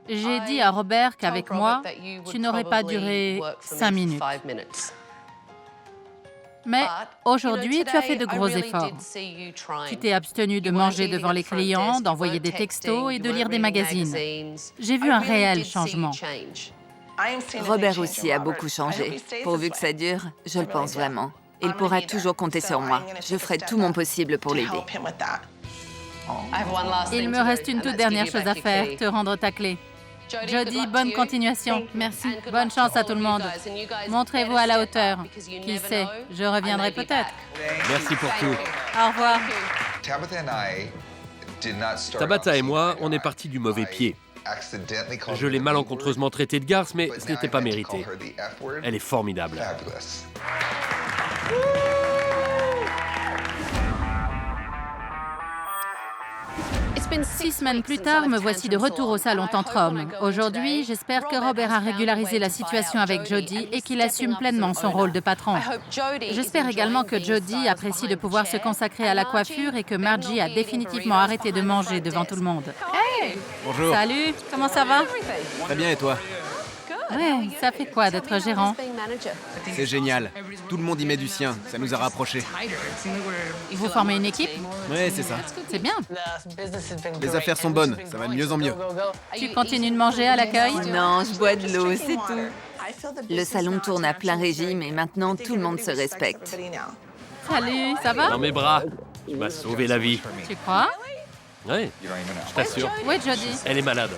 j'ai dit à Robert qu'avec moi, tu n'aurais pas duré 5 minutes. Mais aujourd'hui, tu as fait de gros efforts. Tu t'es abstenu de manger devant les clients, d'envoyer des textos et de lire des magazines. J'ai vu un réel changement. Robert aussi a beaucoup changé. Pourvu que ça dure, je le pense vraiment. Il pourra toujours compter sur moi. Je ferai tout mon possible pour l'aider. Il me reste une toute dernière chose à faire, te rendre ta clé. Jody, bonne continuation. Merci. Bonne chance à tout le monde. Montrez-vous à la hauteur. Qui sait, je reviendrai peut-être. Merci pour tout. Au revoir. Tabata et moi, on est partis du mauvais pied. Je l'ai malencontreusement traitée de garce, mais ce n'était pas mérité. Elle est formidable. 6 semaines plus tard, me voici de retour au salon Tantrum. Aujourd'hui, j'espère que Robert a régularisé la situation avec Jody et qu'il assume pleinement son rôle de patron. J'espère également que Jody apprécie de pouvoir se consacrer à la coiffure et que Margie a définitivement arrêté de manger devant tout le monde. Hey! Bonjour. Salut, comment ça va? Très bien, et toi? Ouais, ça fait quoi d'être gérant? C'est génial. Tout le monde y met du sien. Ça nous a rapprochés. Vous formez une équipe? Ouais, c'est ça. C'est bien. Les affaires sont bonnes. Ça va de mieux en mieux. Tu continues de manger à l'accueil? Non, je bois de l'eau, c'est tout. Le salon tourne à plein régime et maintenant tout le monde se respecte. Salut, ça va? Dans mes bras. Tu m'as sauvé la vie. Tu crois? Oui, je t'assure. Oui, Jody. Elle est malade.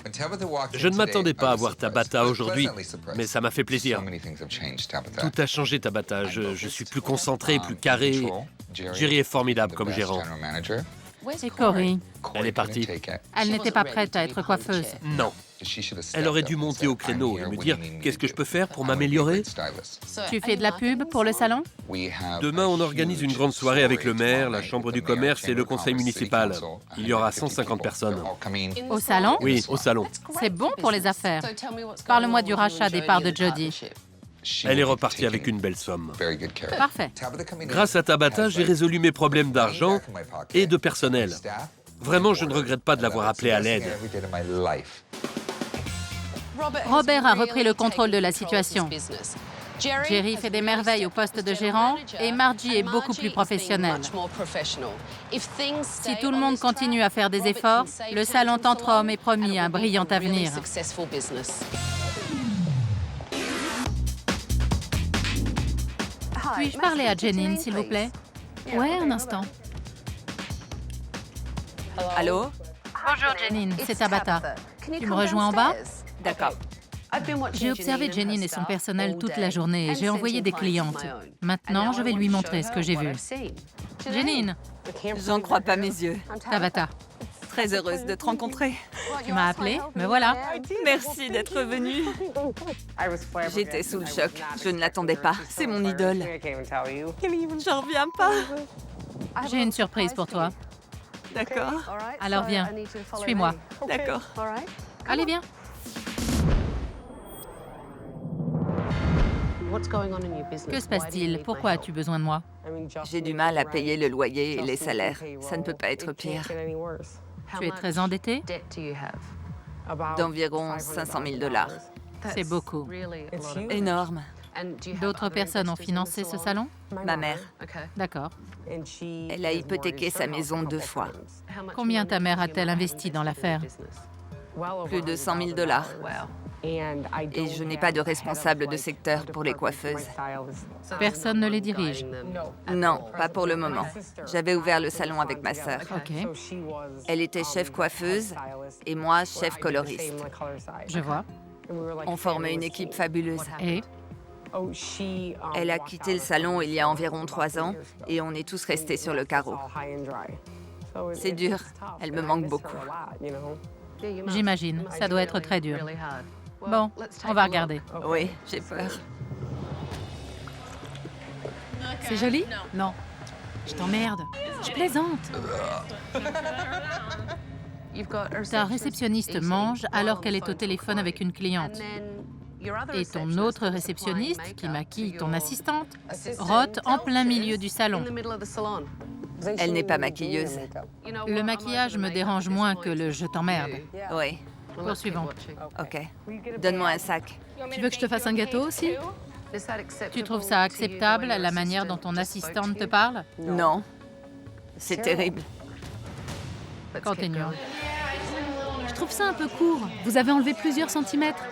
Je ne m'attendais pas à voir Tabata aujourd'hui, mais ça m'a fait plaisir. Tout a changé, Tabata. Je suis plus concentré, plus carré. Jerry est formidable comme gérant. Et Corey? Elle est partie. Elle n'était pas prête à être coiffeuse. Non. Elle aurait dû monter au créneau et me dire qu'est-ce que je peux faire pour m'améliorer. Tu fais de la pub pour le salon? Demain, on organise une grande soirée avec le maire, la chambre du commerce et le conseil municipal. Il y aura 150 personnes. Au salon? Oui, au salon. C'est bon pour les affaires. Parle-moi du rachat des parts de Jody. Elle est repartie avec une belle somme. Parfait. Grâce à Tabata, j'ai résolu mes problèmes d'argent et de personnel. Vraiment, je ne regrette pas de l'avoir appelé à l'aide. Robert a repris le contrôle de la situation. Jerry fait des merveilles au poste de gérant et Margie est beaucoup plus professionnelle. Si tout le monde continue à faire des efforts, le salon Tantrum est promis un brillant avenir. Puis-je parler à Janine, s'il vous plaît? Ouais, un instant. Allô? Bonjour, Janine, c'est Tabata. Tu me rejoins en bas? D'accord. J'ai observé Janine et son personnel toute la journée et j'ai envoyé des clientes. Maintenant, je vais lui montrer ce que j'ai vu. Janine, J'en crois pas mes yeux. Tabata, Très heureuse de te rencontrer. tu m'as appelé, me voilà. Merci d'être venue. J'étais sous le choc. Je ne l'attendais pas. C'est mon idole. J'en reviens pas. J'ai une surprise pour toi. D'accord. Alors viens, suis-moi. D'accord. Allez, viens. Que se passe-t-il? Pourquoi as-tu besoin de moi? J'ai du mal à payer le loyer et les salaires. Ça ne peut pas être pire. Tu es très endetté? D'environ 500 000 $. C'est beaucoup. Énorme. D'autres personnes ont financé ce salon? Ma mère. D'accord. Elle a hypothéqué sa maison 2 fois. Combien ta mère a-t-elle investi dans l'affaire? Plus de 100 000 $. Et je n'ai pas de responsable de secteur pour les coiffeuses. Personne ne les dirige. Non, pas pour le moment. J'avais ouvert le salon avec ma sœur. OK, Elle était chef coiffeuse et moi, chef coloriste. je vois. On formait une équipe fabuleuse. Et? Elle a quitté le salon il y a environ 3 ans et on est tous restés sur le carreau. C'est dur. Elle me manque beaucoup. J'imagine, ça doit être très dur. Bon, on va regarder. Oui, j'ai peur. C'est joli? Non. Je t'emmerde. Je plaisante. Ta réceptionniste mange alors qu'elle est au téléphone avec une cliente. Et ton autre réceptionniste, qui maquille ton assistante, rote en plein milieu du salon. Elle n'est pas maquilleuse. Le maquillage me dérange moins que le « je t'emmerde Oui. ». Poursuivons. OK. Donne-moi un sac. Tu veux que je te fasse un gâteau aussi? Tu trouves ça acceptable, la manière dont ton assistante te parle? Non. C'est terrible. Continuons. Je trouve ça un peu court. Vous avez enlevé plusieurs centimètres.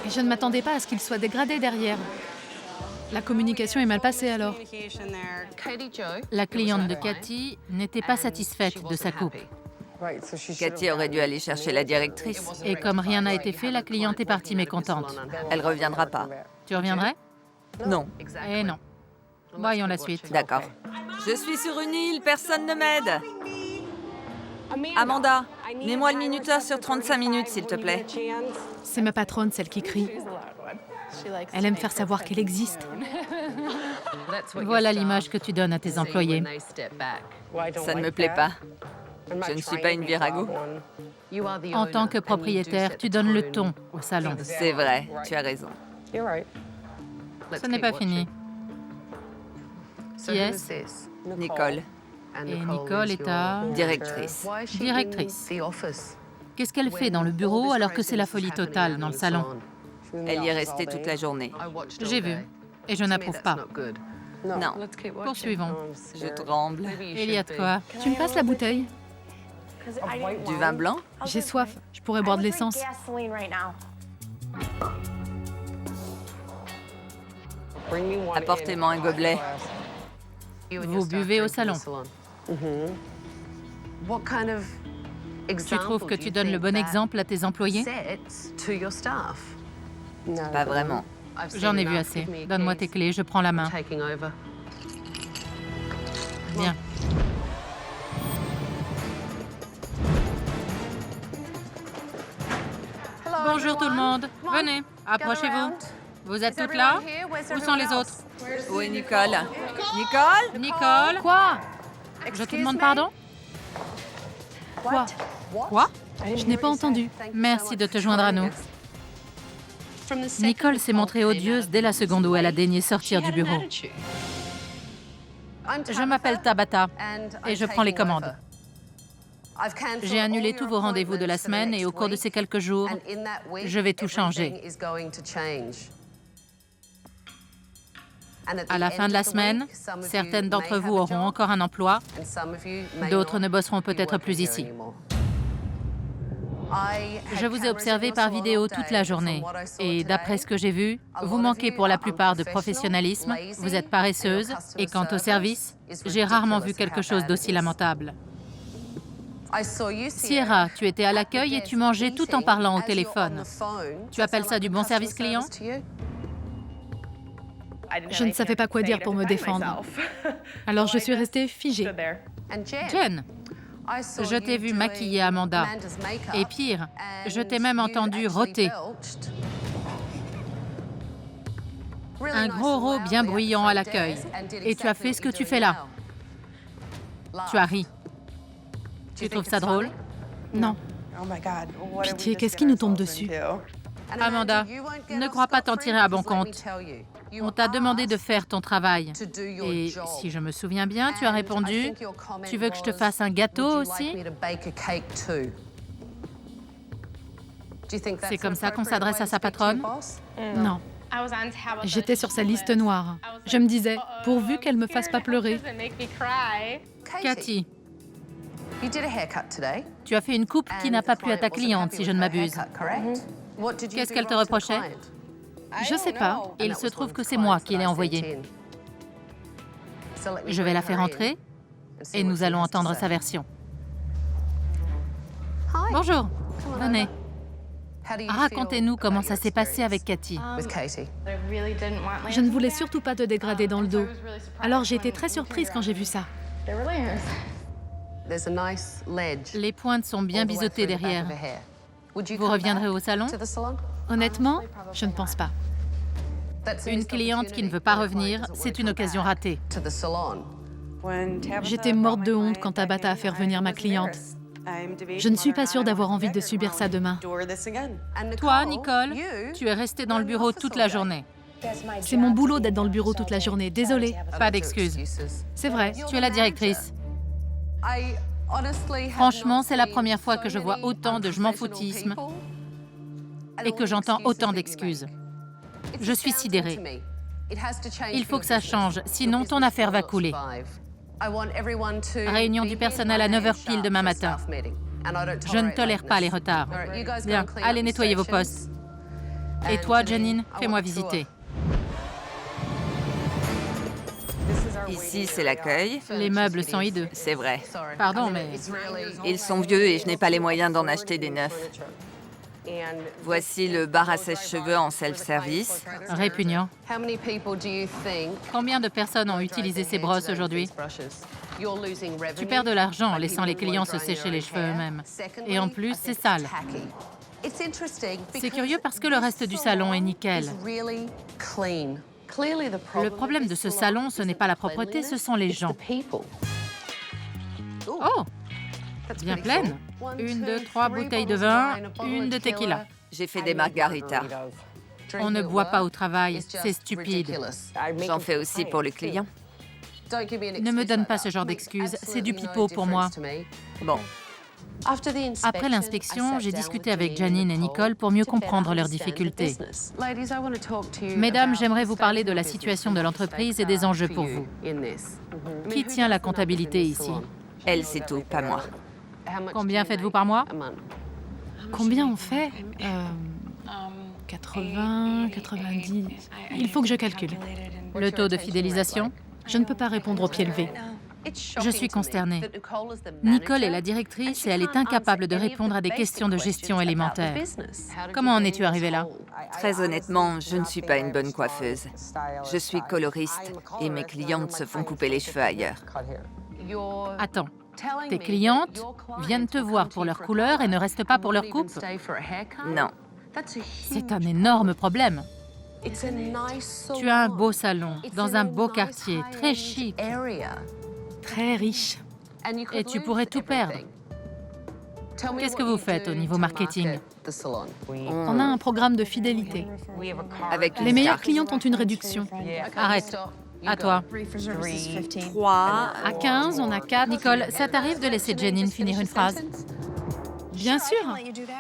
Et je ne m'attendais pas à ce qu'il soit dégradé derrière. La communication est mal passée alors. La cliente de Cathy n'était pas satisfaite de sa coupe. Cathy aurait dû aller chercher la directrice. Et comme rien n'a été fait, la cliente est partie mécontente. Elle reviendra pas. Tu reviendrais? Non. Eh non. Voyons la suite. D'accord. Je suis sur une île, personne ne m'aide. Amanda, mets-moi le minuteur sur 35 minutes, s'il te plaît. C'est ma patronne, celle qui crie. Elle aime faire savoir qu'elle existe. Voilà l'image que tu donnes à tes employés. Ça ne me plaît pas. Je ne suis pas une virago. En tant que propriétaire, tu donnes le ton au salon. C'est vrai, tu as raison. Ce n'est pas fini. Qui est-ce? Nicole, Et Nicole est ta directrice. directrice. Qu'est-ce qu'elle fait dans le bureau alors que c'est la folie totale dans le salon? Elle y est restée toute la journée. J'ai vu. Et je n'approuve pas. Non, Poursuivons. je tremble. Il y a de quoi? Tu me passes la bouteille? Du vin blanc? J'ai soif. Je pourrais boire de l'essence. Apportez-moi un gobelet. Vous buvez au salon. Tu trouves que tu donnes le bon exemple à tes employés? Pas vraiment. J'en ai vu assez. Donne-moi tes clés, je prends la main. Bien. Bonjour tout le monde. Venez, approchez-vous. Vous êtes toutes là? Où sont les autres? Où est Nicole? Nicole? Nicole? Quoi? Je te demande pardon? Quoi? Quoi? Je n'ai pas entendu. Merci de te joindre à nous. Nicole s'est montrée odieuse dès la seconde où elle a daigné sortir du bureau. Je m'appelle Tabata et je prends les commandes. J'ai annulé tous vos rendez-vous de la semaine et au cours de ces quelques jours, je vais tout changer. À la fin de la semaine, certaines d'entre vous auront encore un emploi, d'autres ne bosseront peut-être plus ici. Je vous ai observé par vidéo toute la journée et d'après ce que j'ai vu, vous manquez pour la plupart de professionnalisme, vous êtes paresseuse et quant au service, j'ai rarement vu quelque chose d'aussi lamentable. Sierra, tu étais à l'accueil et tu mangeais tout en parlant au téléphone. Tu appelles ça du bon service client? Je ne savais pas quoi dire pour me défendre. Alors je suis restée figée. Jen, je t'ai vu maquiller Amanda. Et pire, je t'ai même entendu roter. Un gros rot bien bruyant à l'accueil. Et tu as fait ce que tu fais là. Tu as ri. Tu trouves ça drôle? Non. Pitié, qu'est-ce qui nous tombe dessus? Amanda, ne crois pas t'en tirer à bon compte. On t'a demandé de faire ton travail. Et si je me souviens bien, tu as répondu, « Tu veux que je te fasse un gâteau aussi ?» C'est comme ça qu'on s'adresse à sa patronne? Non. J'étais sur sa liste noire. Je me disais, pourvu qu'elle me fasse pas pleurer. Cathy, tu as fait une coupe qui n'a pas plu à ta cliente, si je ne m'abuse. Qu'est-ce qu'elle te reprochait? Je sais pas. Il se trouve que c'est moi qui l'ai envoyée. Je vais la faire entrer et nous allons entendre sa version. Bonjour, venez. Racontez-nous comment ça s'est passé avec Cathy. Je ne voulais surtout pas te dégrader dans le dos. Alors j'ai été très surprise quand j'ai vu ça. Les pointes sont bien biseautées derrière. Vous reviendrez au salon? Honnêtement, je ne pense pas. Une cliente qui ne veut pas revenir, c'est une occasion ratée. J'étais morte de honte quand Tabata a fait revenir ma cliente. Je ne suis pas sûre d'avoir envie de subir ça demain. Toi, Nicole, tu es restée dans le bureau toute la journée. C'est mon boulot d'être dans le bureau toute la journée. Désolée. Pas d'excuses. C'est vrai. Tu es la directrice. Franchement, c'est la première fois que je vois autant de je m'en foutisme et que j'entends autant d'excuses. Je suis sidérée. Il faut que ça change, sinon ton affaire va couler. Réunion du personnel à 9h pile demain matin. Je ne tolère pas les retards. Bien, allez nettoyer vos postes. Et toi, Janine, fais-moi visiter. Ici, c'est l'accueil. Les meubles sont hideux. C'est vrai. Pardon, mais Ils sont vieux et je n'ai pas les moyens d'en acheter des neufs. Voici le bar à sèche-cheveux en self-service. répugnant. Combien de personnes ont utilisé ces brosses aujourd'hui? Tu perds de l'argent en laissant les clients se sécher les cheveux eux-mêmes. Et en plus, c'est sale. C'est curieux parce que le reste du salon est nickel. Le problème de ce salon, ce n'est pas la propreté, ce sont les gens. Oh! Bien pleine. 1, 2, 3 bouteilles de vin, une de tequila. J'ai fait des margaritas. On ne boit pas au travail, c'est stupide. J'en fais aussi pour les clients. Ne me donne pas ce genre d'excuses, c'est du pipeau pour moi. Bon, Après l'inspection, j'ai discuté avec Janine et Nicole pour mieux comprendre leurs difficultés. Mesdames, j'aimerais vous parler de la situation de l'entreprise et des enjeux pour vous. Qui tient la comptabilité ici? elle, c'est tout, pas moi. Combien faites-vous par mois? Combien on fait 80, 90... Il faut que je calcule. Le taux de fidélisation? Je ne peux pas répondre au pied levé. Je suis consternée. Nicole est la directrice et elle est incapable de répondre à des questions de gestion élémentaires. Comment en es-tu arrivée là? Très honnêtement, je ne suis pas une bonne coiffeuse. Je suis coloriste et mes clientes se font couper les cheveux ailleurs. Attends, tes clientes viennent te voir pour leur couleur et ne restent pas pour leur coupe? Non, C'est un énorme problème. Tu as un beau salon, dans un beau quartier, très chic, Très riche. et tu pourrais tout perdre. Qu'est-ce que vous faites au niveau marketing? On a un programme de fidélité. avec Les meilleures clientes ont une réduction. Arrête. À toi. 3. À 15, on a 4. Nicole, ça t'arrive de laisser Janine finir une phrase? Bien sûr.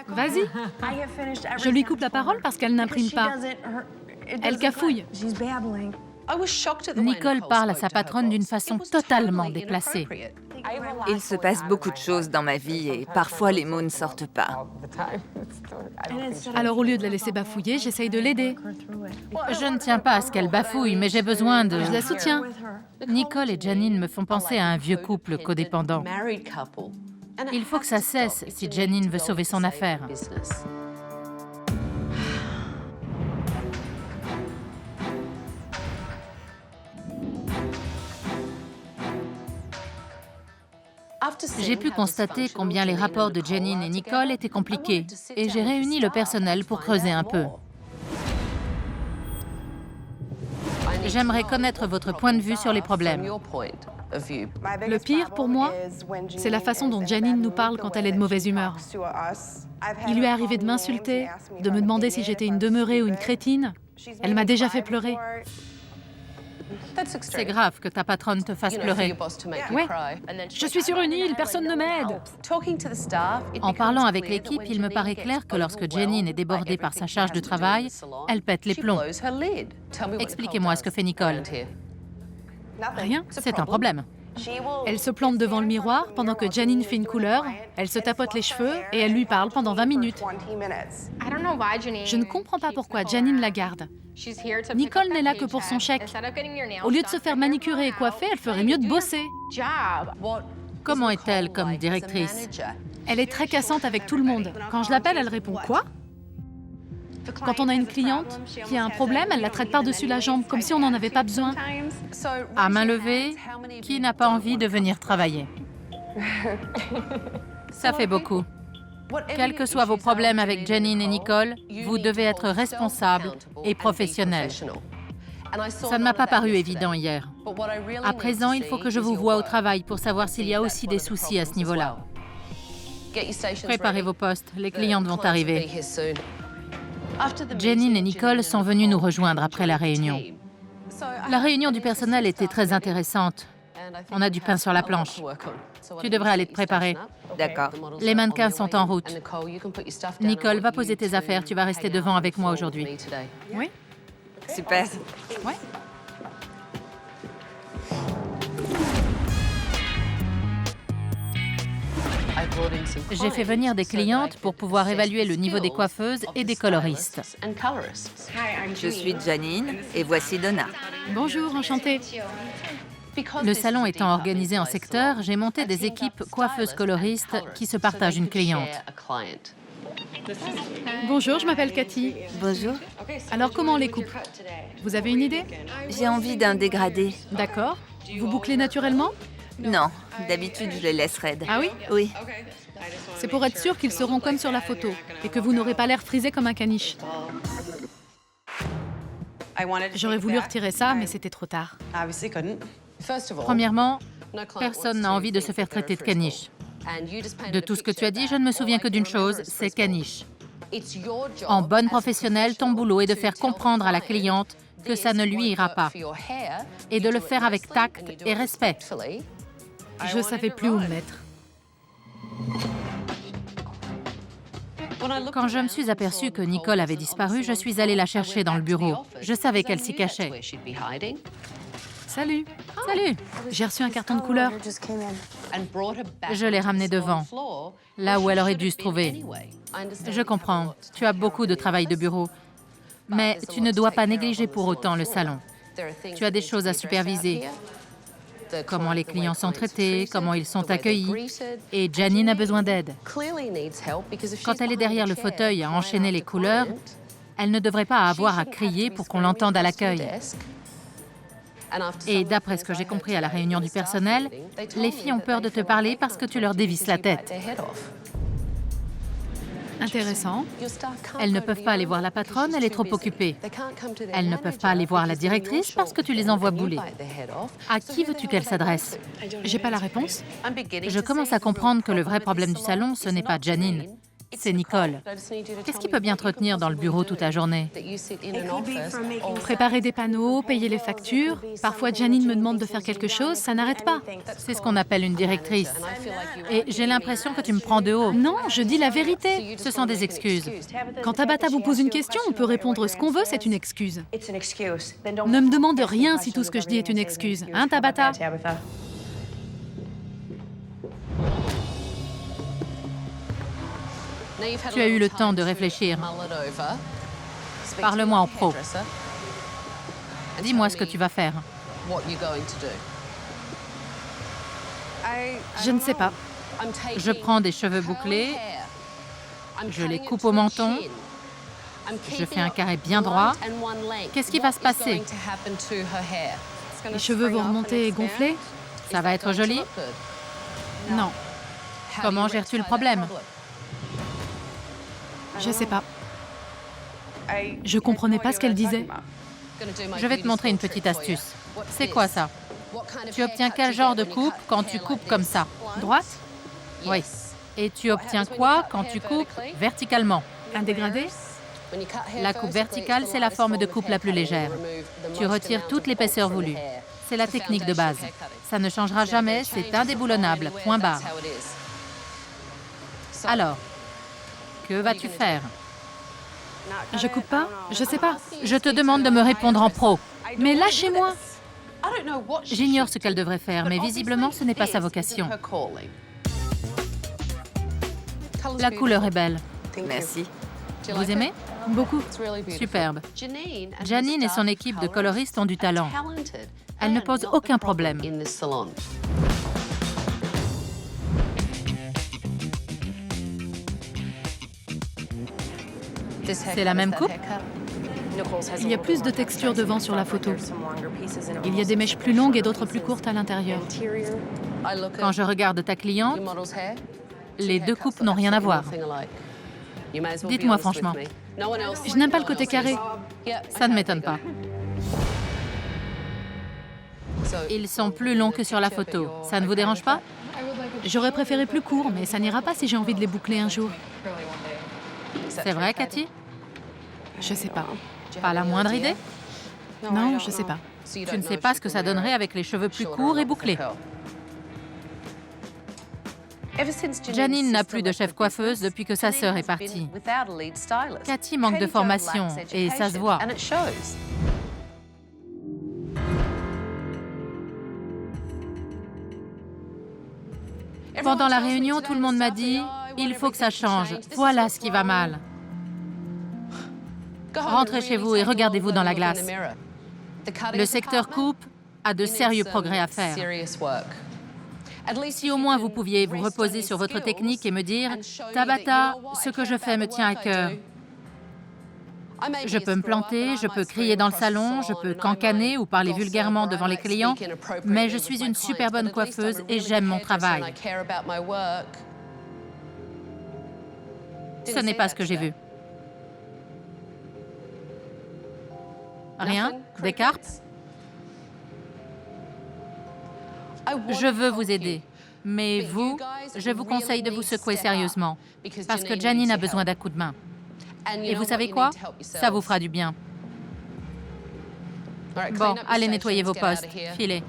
Vas-y. Je lui coupe la parole parce qu'elle n'imprime pas. Elle cafouille. Nicole parle à sa patronne d'une façon totalement déplacée. Il se passe beaucoup de choses dans ma vie et parfois les mots ne sortent pas. Alors au lieu de la laisser bafouiller, j'essaye de l'aider. Je ne tiens pas à ce qu'elle bafouille, mais j'ai besoin de... Je la soutiens. Nicole et Janine me font penser à un vieux couple codépendant. Il faut que ça cesse si Janine veut sauver son affaire. J'ai pu constater combien les rapports de Janine et Nicole étaient compliqués et j'ai réuni le personnel pour creuser un peu. J'aimerais connaître votre point de vue sur les problèmes. Le pire pour moi, c'est la façon dont Janine nous parle quand elle est de mauvaise humeur. Il lui est arrivé de m'insulter, de me demander si j'étais une demeurée ou une crétine. Elle m'a déjà fait pleurer. C'est grave que ta patronne te fasse pleurer. Ouais. Je suis sur une île, personne ne m'aide. En parlant avec l'équipe, il me paraît clair que lorsque Janine est débordée par sa charge de travail, elle pète les plombs. Expliquez-moi ce que fait Nicole. Rien. C'est un problème. Elle se plante devant le miroir pendant que Janine fait une couleur, elle se tapote les cheveux et elle lui parle pendant 20 minutes. Je ne comprends pas pourquoi Janine la garde. Nicole n'est là que pour son chèque. Au lieu de se faire manicurer et coiffer, elle ferait mieux de bosser. Comment est-elle comme directrice? Elle est très cassante avec tout le monde. Quand je l'appelle, elle répond « Quoi ?» Quand on a une cliente qui a un problème, elle la traite par-dessus la jambe, comme si on n'en avait pas besoin. À main levée, qui n'a pas envie de venir travailler? Ça fait beaucoup. Quels que soient vos problèmes avec Janine et Nicole, vous devez être responsables et professionnels. Ça ne m'a pas paru évident hier. À présent, il faut que je vous voie au travail pour savoir s'il y a aussi des soucis à ce niveau-là. Préparez vos postes, les clientes vont arriver. Janine et Nicole sont venues nous rejoindre après la réunion. La réunion du personnel était très intéressante. On a du pain sur la planche. Tu devrais aller te préparer. D'accord. Les mannequins sont en route. Nicole, va poser tes affaires. Tu vas rester devant avec moi aujourd'hui. Oui? Super. Ouais. J'ai fait venir des clientes pour pouvoir évaluer le niveau des coiffeuses et des coloristes. Je suis Janine et voici Donna. Bonjour, enchantée. Le salon étant organisé en secteur, j'ai monté des équipes coiffeuses-coloristes qui se partagent une cliente. Bonjour, je m'appelle Cathy. Bonjour. Alors, comment on les coupe? Vous avez une idée? J'ai envie d'un dégradé. D'accord. Vous bouclez naturellement? Non, d'habitude je les laisse raides. Ah oui? Oui. C'est pour être sûr qu'ils seront comme sur la photo et que vous n'aurez pas l'air frisé comme un caniche. J'aurais voulu retirer ça, mais c'était trop tard. Premièrement, personne n'a envie de se faire traiter de caniche. De tout ce que tu as dit, je ne me souviens que d'une chose, c'est caniche. En bonne professionnelle, ton boulot est de faire comprendre à la cliente que ça ne lui ira pas et de le faire avec tact et respect. Je savais plus où me mettre. Quand je me suis aperçue que Nicole avait disparu, je suis allée la chercher dans le bureau. Je savais qu'elle s'y cachait. Salut. Salut! J'ai reçu un carton de couleur. Je l'ai ramenée devant, là où elle aurait dû se trouver. Je comprends, tu as beaucoup de travail de bureau, mais tu ne dois pas négliger pour autant le salon. Tu as des choses à superviser. Comment les clients sont traités, comment ils sont accueillis. Et Janine a besoin d'aide. Quand elle est derrière le fauteuil à enchaîner les couleurs, elle ne devrait pas avoir à crier pour qu'on l'entende à l'accueil. Et d'après ce que j'ai compris à la réunion du personnel, les filles ont peur de te parler parce que tu leur dévisses la tête. Intéressant. Elles ne peuvent pas aller voir la patronne, elle est trop occupée. Elles ne peuvent pas aller voir la directrice parce que tu les envoies bouler. À qui veux-tu qu'elles s'adressent? J'ai pas la réponse. Je commence à comprendre que le vrai problème du salon, ce n'est pas Janine, c'est Nicole. Qu'est-ce qui peut bien te retenir dans le bureau toute la journée? Préparer des panneaux, payer les factures. Parfois, Janine me demande de faire quelque chose, ça n'arrête pas. C'est ce qu'on appelle une directrice. Et j'ai l'impression que tu me prends de haut. Non, je dis la vérité. Ce sont des excuses. Quand Tabata vous pose une question, on peut répondre ce qu'on veut, c'est une excuse. Ne me demande rien si tout ce que je dis est une excuse. Hein, Tabata? Tu as eu le temps de réfléchir. Parle-moi en pro. Dis-moi ce que tu vas faire. Je ne sais pas. Je prends des cheveux bouclés, je les coupe au menton, je fais un carré bien droit. Qu'est-ce qui va se passer? Les cheveux vont remonter et gonfler? Ça va être joli? Non, Comment gères-tu le problème? je sais pas. Je comprenais pas ce qu'elle disait. Je vais te montrer une petite astuce. C'est quoi ça? Tu obtiens quel genre de coupe quand tu coupes comme ça? Droite? Oui. Et tu obtiens quoi quand tu coupes verticalement? Un dégradé? La coupe verticale, c'est la forme de coupe la plus légère. Tu retires toute l'épaisseur voulue. C'est la technique de base. Ça ne changera jamais, c'est indéboulonnable, point barre. Alors, que vas-tu faire? Je coupe pas? Je sais pas. Je te demande de me répondre en pro. Mais lâchez-moi! J'ignore ce qu'elle devrait faire, mais visiblement, ce n'est pas sa vocation. La couleur est belle. Merci. Vous aimez? Beaucoup. Superbe. Janine et son équipe de coloristes ont du talent. Elle ne pose aucun problème. C'est la même coupe? Il y a plus de texture devant sur la photo. Il y a des mèches plus longues et d'autres plus courtes à l'intérieur. Quand je regarde ta cliente, les deux coupes n'ont rien à voir. Dites-moi franchement. Je n'aime pas le côté carré. Ça ne m'étonne pas. Ils sont plus longs que sur la photo. Ça ne vous dérange pas? J'aurais préféré plus court, mais ça n'ira pas si j'ai envie de les boucler un jour. C'est vrai, Cathy? Je sais pas. Pas la moindre idée? Non, je sais pas. Tu ne sais pas ce que ça donnerait avec les cheveux plus courts et bouclés. Janine n'a plus de chef coiffeuse depuis que sa sœur est partie. Cathy manque de formation et ça se voit. Pendant la réunion, tout le monde m'a dit « Il faut que ça change. Voilà ce qui va mal. » Rentrez chez vous et regardez-vous dans la glace. Le secteur coupe a de sérieux progrès à faire. Si au moins vous pouviez vous reposer sur votre technique et me dire « Tabata, ce que je fais me tient à cœur. Je peux me planter, je peux crier dans le salon, je peux cancaner ou parler vulgairement devant les clients, mais je suis une super bonne coiffeuse et j'aime mon travail. » Ce n'est pas ce que j'ai vu. Rien? Des carpes? Je veux vous aider. Mais vous, je vous conseille de vous secouer sérieusement, parce que Janine a besoin d'un coup de main. Et vous savez quoi? Ça vous fera du bien. Bon, allez nettoyer vos postes. Filez.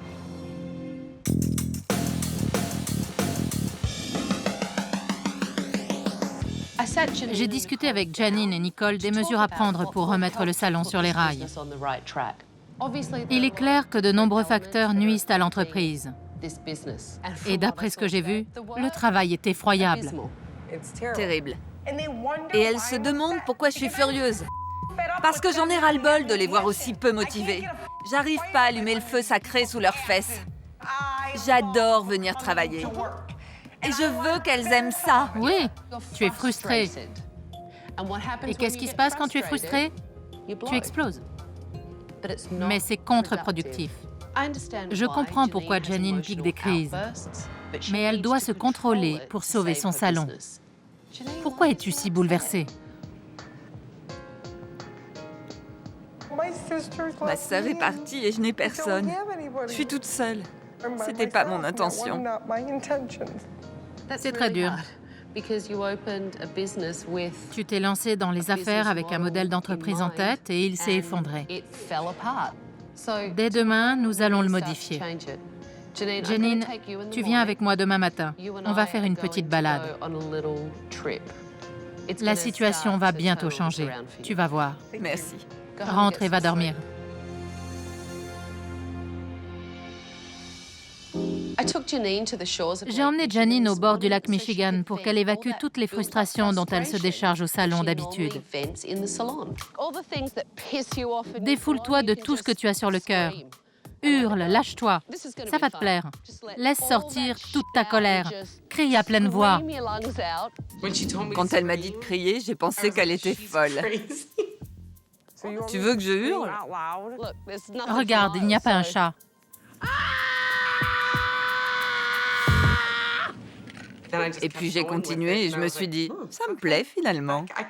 J'ai discuté avec Janine et Nicole des mesures à prendre pour remettre le salon sur les rails. Il est clair que de nombreux facteurs nuisent à l'entreprise. Et d'après ce que j'ai vu, le travail est effroyable. Terrible. Et elle se demande pourquoi je suis furieuse. Parce que j'en ai ras-le-bol de les voir aussi peu motivés. J'arrive pas à allumer le feu sacré sous leurs fesses. J'adore venir travailler. Et je veux qu'elles aiment ça. Oui, tu es frustrée. Et qu'est-ce qui se passe quand tu es frustrée? Tu exploses. Mais c'est contre-productif. Je comprends pourquoi Janine pique des crises, mais elle doit se contrôler pour sauver son salon. Pourquoi es-tu si bouleversée? Ma sœur est partie et je n'ai personne. Je suis toute seule. C'était pas mon intention. C'est très dur. Tu t'es lancée dans les affaires avec un modèle d'entreprise en tête et il s'est effondré. Dès demain, nous allons le modifier. Janine, tu viens avec moi demain matin. On va faire une petite balade. La situation va bientôt changer. Tu vas voir. Merci. Rentre et va dormir. J'ai emmené Janine au bord du lac Michigan pour qu'elle évacue toutes les frustrations dont elle se décharge au salon d'habitude. Défoule-toi de tout ce que tu as sur le cœur. Hurle, lâche-toi. Ça va te plaire. Laisse sortir toute ta colère. Crie à pleine voix. Quand elle m'a dit de crier, j'ai pensé qu'elle était folle. Tu veux que je hurle? Regarde, il n'y a pas un chat. Et puis j'ai continué et je me suis dit, ça me plaît finalement. J'en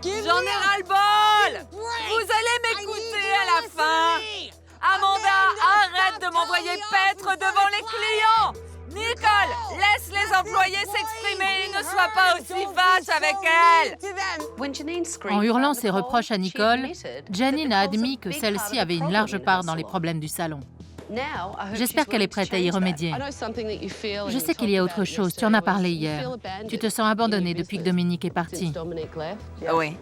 ai ras-le-bol! Vous allez m'écouter à la fin! Amanda, arrête de m'envoyer paître devant les clients! Nicole, laisse les employés s'exprimer, ne sois pas aussi vache avec elle! En hurlant ses reproches à Nicole, Janine a admis que celle-ci avait une large part dans les problèmes du salon. J'espère qu'elle est prête à y remédier. Je sais qu'il y a autre chose, tu en as parlé hier. Tu te sens abandonnée depuis que Dominique est parti. Oui.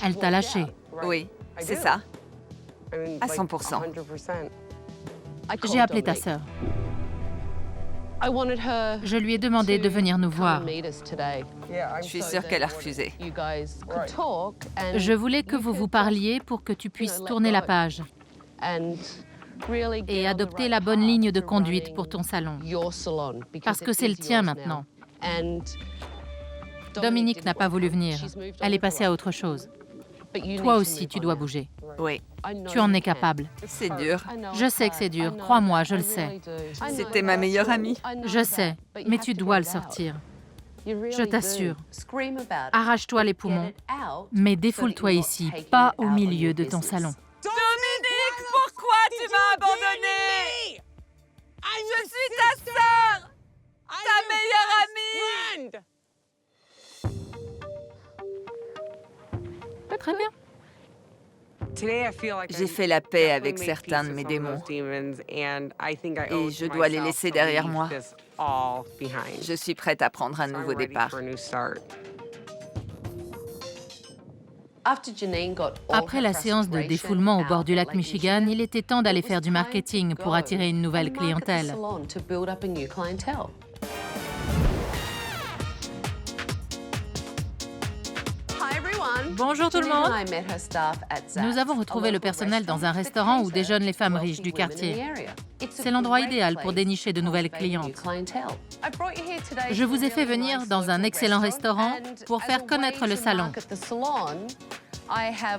Elle t'a lâché. Oui, c'est ça. À 100%. J'ai appelé ta sœur. Je lui ai demandé de venir nous voir. Je suis sûre qu'elle a refusé. Je voulais que vous vous parliez pour que tu puisses tourner la page et adopter la bonne ligne de conduite pour ton salon. Parce que c'est le tien maintenant. Dominique n'a pas voulu venir. Elle est passée à autre chose. Toi aussi, tu dois bouger. Oui. Tu en es capable. C'est dur. Je sais que c'est dur. Crois-moi, je le sais. C'était ma meilleure amie. Je sais, mais tu dois le sortir. Je t'assure. Arrache-toi les poumons, mais défoule-toi ici, pas au milieu de ton salon. Dominique, pourquoi tu m'as abandonnée? Très bien. J'ai fait la paix avec certains de mes démons et je dois les laisser derrière moi. Je suis prête à prendre un nouveau départ. Après la séance de défoulement au bord du lac Michigan, il était temps d'aller faire du marketing pour attirer une nouvelle clientèle. Bonjour tout le monde. Nous avons retrouvé le personnel dans un restaurant où déjeunent les femmes riches du quartier. C'est l'endroit idéal pour dénicher de nouvelles clientes. Je vous ai fait venir dans un excellent restaurant pour faire connaître le salon.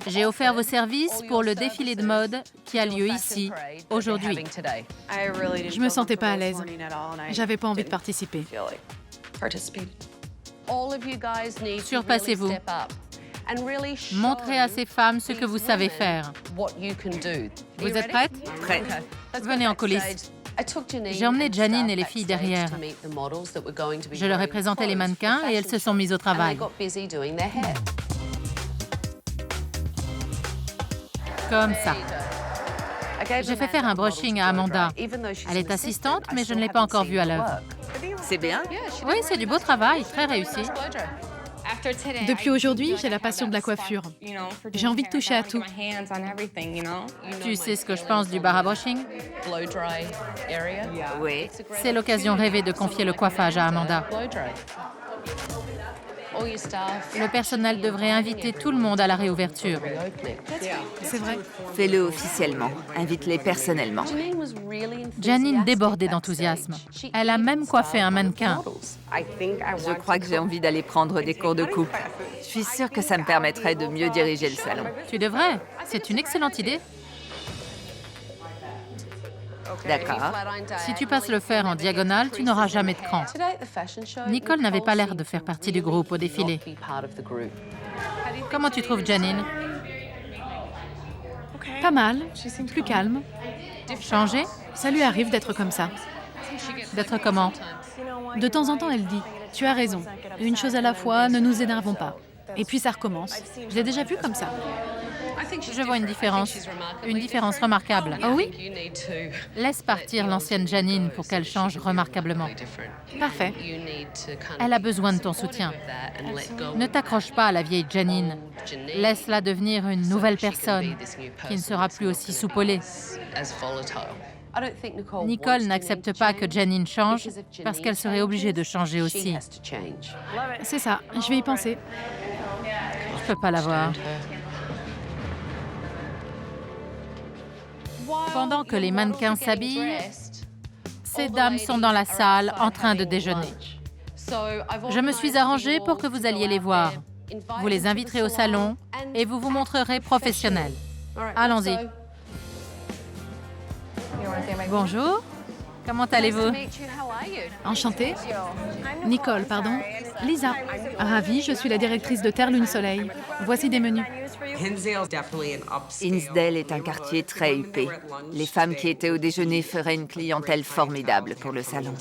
J'ai offert vos services pour le défilé de mode qui a lieu ici, aujourd'hui. Je me sentais pas à l'aise. J'avais pas envie de participer. Surpassez-vous. Montrez à ces femmes ce que vous savez faire. Vous êtes prêtes? Prête. Venez en coulisses. J'ai emmené Janine et les filles derrière. Je leur ai présenté les mannequins et elles se sont mises au travail. Comme ça. J'ai fait faire un brushing à Amanda. Elle est assistante, mais je ne l'ai pas encore vue à l'œuvre. C'est bien? Oui, c'est du beau travail, très réussi. Depuis aujourd'hui, j'ai la passion de la coiffure. J'ai envie de toucher à tout. Tu sais ce que je pense du bar à brushing? Oui. C'est l'occasion rêvée de confier le coiffage à Amanda. Le personnel devrait inviter tout le monde à la réouverture. C'est vrai. Fais-le officiellement. Invite-les personnellement. Janine débordait d'enthousiasme. Elle a même coiffé un mannequin. Je crois que j'ai envie d'aller prendre des cours de coupe. Je suis sûre que ça me permettrait de mieux diriger le salon. Tu devrais. C'est une excellente idée. D'accord. Si tu passes le fer en diagonale, tu n'auras jamais de cran. Nicole n'avait pas l'air de faire partie du groupe au défilé. Comment tu trouves Janine? Pas mal. Plus calme. Changée? Ça lui arrive d'être comme ça. D'être comment? De temps en temps, elle dit « Tu as raison. Une chose à la fois, ne nous énervons pas. » Et puis ça recommence. Je l'ai déjà vue comme ça. Je vois une différence remarquable. Oh oui? Laisse partir l'ancienne Janine pour qu'elle change remarquablement. Parfait. Elle a besoin de ton soutien. Ne t'accroche pas à la vieille Janine. Laisse-la devenir une nouvelle personne qui ne sera plus aussi soupolée. Nicole n'accepte pas que Janine change parce qu'elle serait obligée de changer aussi. C'est ça. Je vais y penser. Je peux pas la voir. Pendant que les mannequins s'habillent, ces dames sont dans la salle en train de déjeuner. Je me suis arrangée pour que vous alliez les voir. Vous les inviterez au salon et vous vous montrerez professionnels. Allons-y. Bonjour. Comment allez-vous? Enchantée. Nicole, pardon. Lisa. Ravie, je suis la directrice de Terre Lune Soleil. Voici des menus. Hinsdale est un quartier très huppé. Les femmes qui étaient au déjeuner feraient une clientèle formidable pour le salon.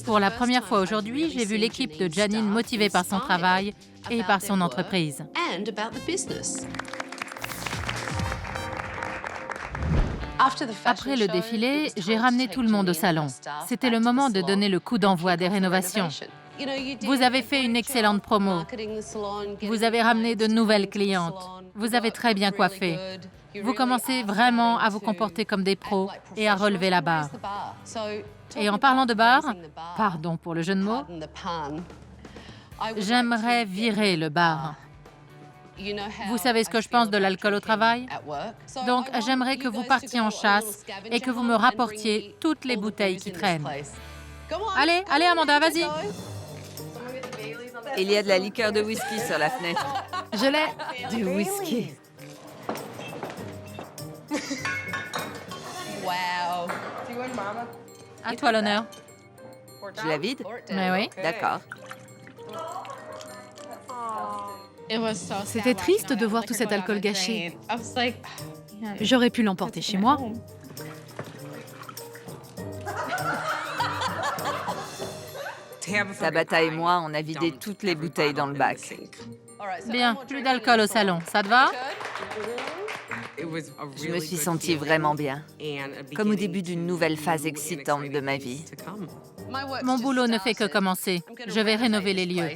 Pour la première fois aujourd'hui, j'ai vu l'équipe de Janine motivée par son travail et par son entreprise. Après le défilé, j'ai ramené tout le monde au salon. C'était le moment de donner le coup d'envoi des rénovations. Vous avez fait une excellente promo. Vous avez ramené de nouvelles clientes. Vous avez très bien coiffé. Vous commencez vraiment à vous comporter comme des pros et à relever la barre. Et en parlant de bar, pardon pour le jeu de mots, j'aimerais virer le bar. Vous savez ce que je pense de l'alcool au travail? Donc, j'aimerais que vous partiez en chasse et que vous me rapportiez toutes les bouteilles qui traînent. Allez, allez Amanda, vas-y! Il y a de la liqueur de whisky sur la fenêtre. Je l'ai. Du whisky. À toi l'honneur. Je la vide? Mais oui. D'accord. C'était triste de voir tout cet alcool gâché. J'aurais pu l'emporter chez moi. Tabata et moi, on a vidé toutes les bouteilles dans le bac. Bien, plus d'alcool au salon, ça te va? Je me suis sentie vraiment bien, comme au début d'une nouvelle phase excitante de ma vie. Mon boulot ne fait que commencer. Je vais rénover les lieux.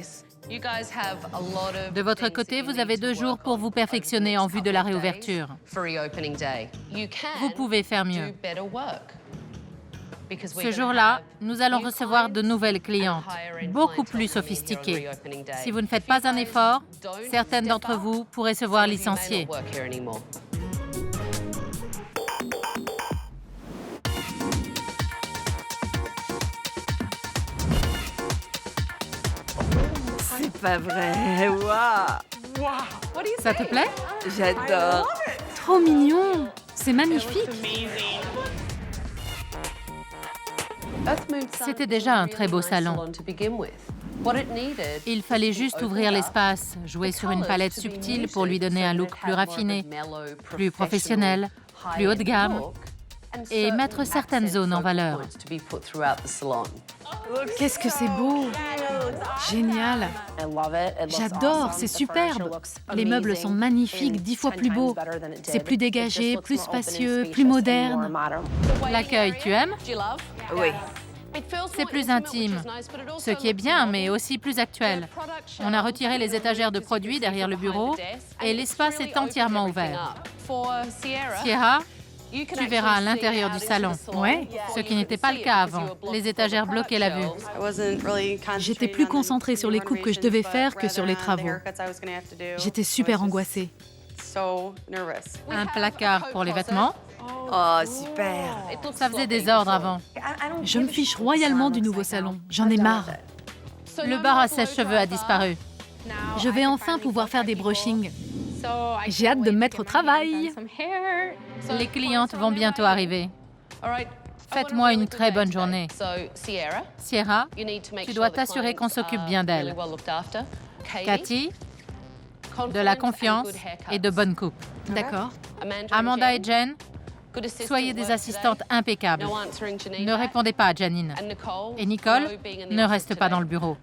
De votre côté, vous avez 2 jours pour vous perfectionner en vue de la réouverture. Vous pouvez faire mieux. Ce jour-là, nous allons recevoir de nouvelles clientes, beaucoup plus sophistiquées. Si vous ne faites pas un effort, certaines d'entre vous pourraient se voir licenciées. C'est pas vrai, waouh! Ça te plaît? J'adore! Trop mignon! C'est magnifique! C'était déjà un très beau salon. Il fallait juste ouvrir l'espace, jouer sur une palette subtile pour lui donner un look plus raffiné, plus professionnel, plus haut de gamme, et mettre certaines zones en valeur. Qu'est-ce que c'est beau! Génial! J'adore, c'est superbe! Les meubles sont magnifiques, 10 fois plus beaux. C'est plus dégagé, plus spacieux, plus moderne. L'accueil, tu aimes? Oui. C'est plus intime, ce qui est bien, mais aussi plus actuel. On a retiré les étagères de produits derrière le bureau et l'espace est entièrement ouvert. Sierra, tu verras à l'intérieur du salon. Ouais. Ce qui n'était pas le cas avant. Les étagères bloquaient la vue. J'étais plus concentrée sur les coupes que je devais faire que sur les travaux. J'étais super angoissée. Un placard pour les vêtements. Oh, super! Ça faisait des ordres avant. Je me fiche royalement du nouveau salon. J'en ai marre. Le bar à sèche-cheveux a disparu. Je vais enfin pouvoir faire des brushings. J'ai hâte de me mettre au travail. Les clientes vont bientôt arriver. Faites-moi une très bonne journée. Sierra, tu dois t'assurer qu'on s'occupe bien d'elle. Cathy, de la confiance et de bonnes coupes. D'accord. Amanda et Jen, soyez des assistantes impeccables. Ne répondez pas à Janine. Et Nicole, ne reste pas dans le bureau.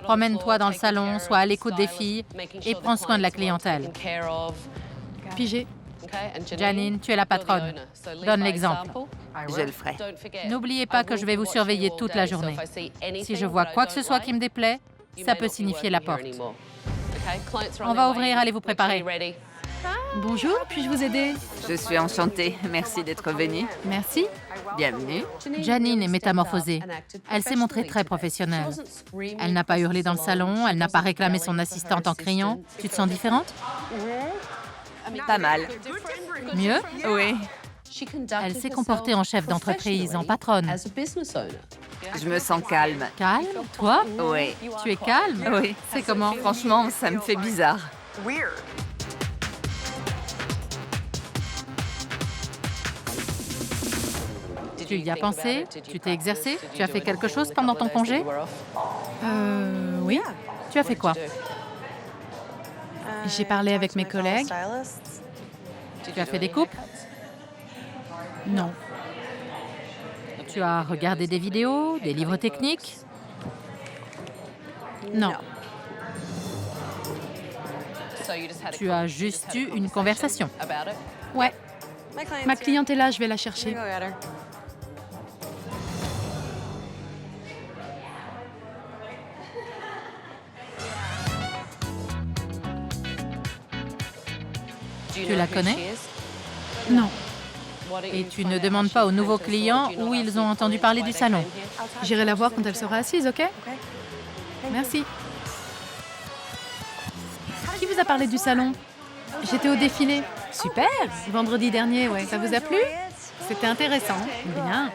Promène-toi dans le salon, sois à l'écoute des filles et prends soin de la clientèle. Pigé. Janine, tu es la patronne. Donne l'exemple. Je le ferai. N'oubliez pas que je vais vous surveiller toute la journée. Si je vois quoi que ce soit qui me déplaît, ça peut signifier la porte. On va ouvrir, allez vous préparer. Bonjour, puis-je vous aider? Je suis enchantée. Merci d'être venue. Merci. Bienvenue. Janine est métamorphosée. Elle s'est montrée très professionnelle. Elle n'a pas hurlé dans le salon, elle n'a pas réclamé son assistante en criant. Tu te sens différente? Pas mal. Mieux? Oui. Elle s'est comportée en chef d'entreprise, en patronne. Je me sens calme. Calme? Toi? Oui. Tu es calme? Oui. C'est comment? Franchement, ça me fait bizarre. Tu y as pensé? Tu t'es exercé? Tu as fait quelque chose pendant ton congé? Oui. Tu as fait quoi? J'ai parlé avec mes collègues. Tu as fait des coupes? Non. Tu as regardé des vidéos, des livres techniques? Non. Tu as juste eu une conversation? Ouais. Ma cliente est là, je vais la chercher. Tu la connais? Non. Et tu ne demandes pas aux nouveaux clients où ils ont entendu parler du salon? J'irai la voir quand elle sera assise, OK? Merci. Qui vous a parlé du salon? J'étais au défilé. Super! Vendredi dernier, ouais. Ça vous a plu? C'était intéressant. Bien.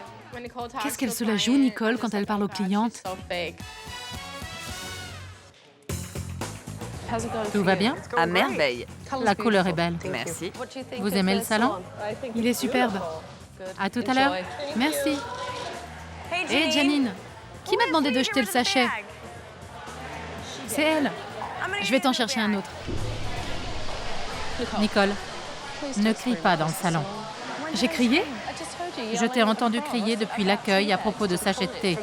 Qu'est-ce qu'elle se la joue, Nicole, quand elle parle aux clientes? Tout va bien? À merveille. La couleur est belle. Merci. Vous aimez le salon? Il est superbe. À tout à l'heure. Merci. Hé, Janine, qui m'a demandé de jeter le sachet? C'est elle. Je vais t'en chercher un autre. Nicole, Ne crie pas dans le salon. J'ai crié? Je t'ai entendu crier depuis l'accueil à propos de sachets de thé.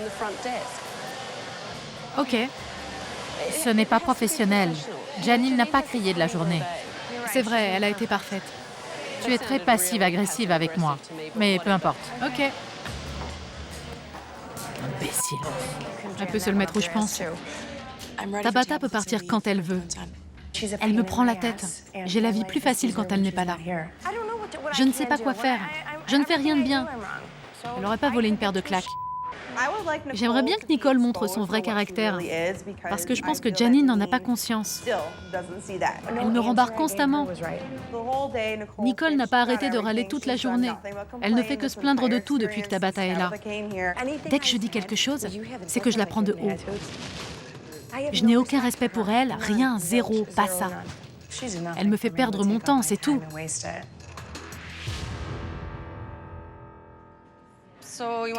Ok, Ce n'est pas professionnel. Janine n'a pas crié de la journée. c'est vrai, elle a été parfaite. Tu es très passive-agressive avec moi. Mais peu importe. Ok, Imbécile. elle peut se le mettre où je pense. Tabata peut partir quand elle veut. Elle me prend la tête. J'ai la vie plus facile quand elle n'est pas là. Je ne sais pas quoi faire. Je ne fais rien de bien. Elle n'aurait pas volé une paire de claques. J'aimerais bien que Nicole montre son vrai caractère, parce que je pense que Janine n'en a pas conscience. Elle me rembarre constamment. Nicole n'a pas arrêté de râler toute la journée. Elle ne fait que se plaindre de tout depuis que Tabata est là. Dès que je dis quelque chose, c'est que je la prends de haut. Je n'ai aucun respect pour elle, rien, zéro, pas ça. Elle me fait perdre mon temps, c'est tout.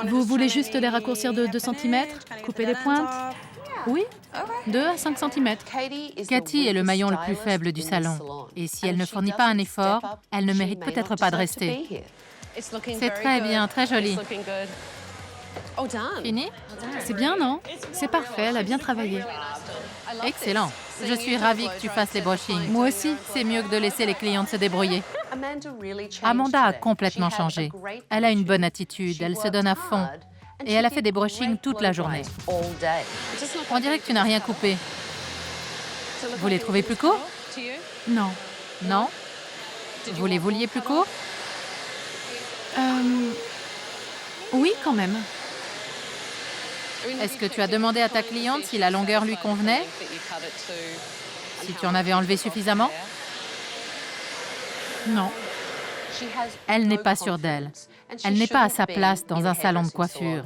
Vous voulez juste les raccourcir de 2 cm, couper les pointes? Oui, 2 à 5 cm. Cathy est le maillon le plus faible du salon. Et si elle ne fournit pas un effort, elle ne mérite peut-être pas de rester. C'est très bien, très joli. Fini? C'est bien, non? C'est parfait, elle a bien travaillé. Excellent. Je suis ravie que tu fasses les brushings. Moi aussi. C'est mieux que de laisser les clientes se débrouiller. Amanda a complètement changé. Elle a une bonne attitude, elle se donne à fond. Et elle a fait des brushings toute la journée. On dirait que tu n'as rien coupé. Vous les trouvez plus courts? Non. Non? Vous les vouliez plus courts? Oui, quand même. Est-ce que tu as demandé à ta cliente si la longueur lui convenait? Si tu en avais enlevé suffisamment? Non. Elle n'est pas sûre d'elle. Elle n'est pas à sa place dans un salon de coiffure.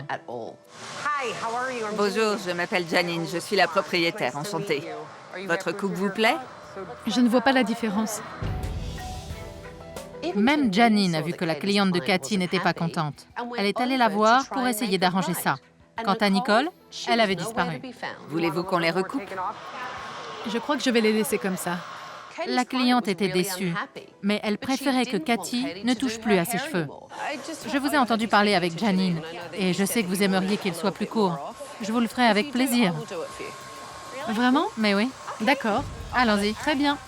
Bonjour, je m'appelle Janine, je suis la propriétaire, enchantée. Votre coupe vous plaît? Je ne vois pas la différence. Même Janine a vu que la cliente de Cathy n'était pas contente. Elle est allée la voir pour essayer d'arranger ça. Quant à Nicole, elle avait disparu. Voulez-vous qu'on les recoupe? Je crois que je vais les laisser comme ça. La cliente était déçue, mais elle préférait que Cathy ne touche plus à ses cheveux. Je vous ai entendu parler avec Janine, et je sais que vous aimeriez qu'ils soient plus courts. Je vous le ferai avec plaisir. Vraiment? Mais oui. D'accord. Allons-y. Très bien.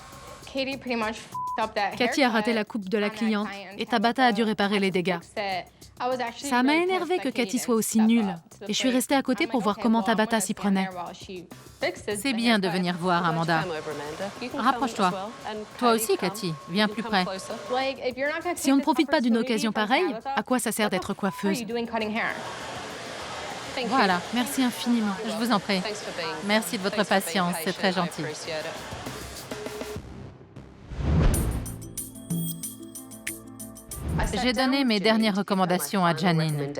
Cathy a raté la coupe de la cliente, et Tabata a dû réparer les dégâts. Ça m'a énervé que Cathy soit aussi nulle, et je suis restée à côté pour voir comment Tabata s'y prenait. C'est bien de venir voir, Amanda. Rapproche-toi. Toi aussi, Cathy. Viens plus près. Si on ne profite pas d'une occasion pareille, à quoi ça sert d'être coiffeuse? Voilà. Merci infiniment. Je vous en prie. Merci de votre patience. C'est très gentil. J'ai donné mes dernières recommandations à Janine.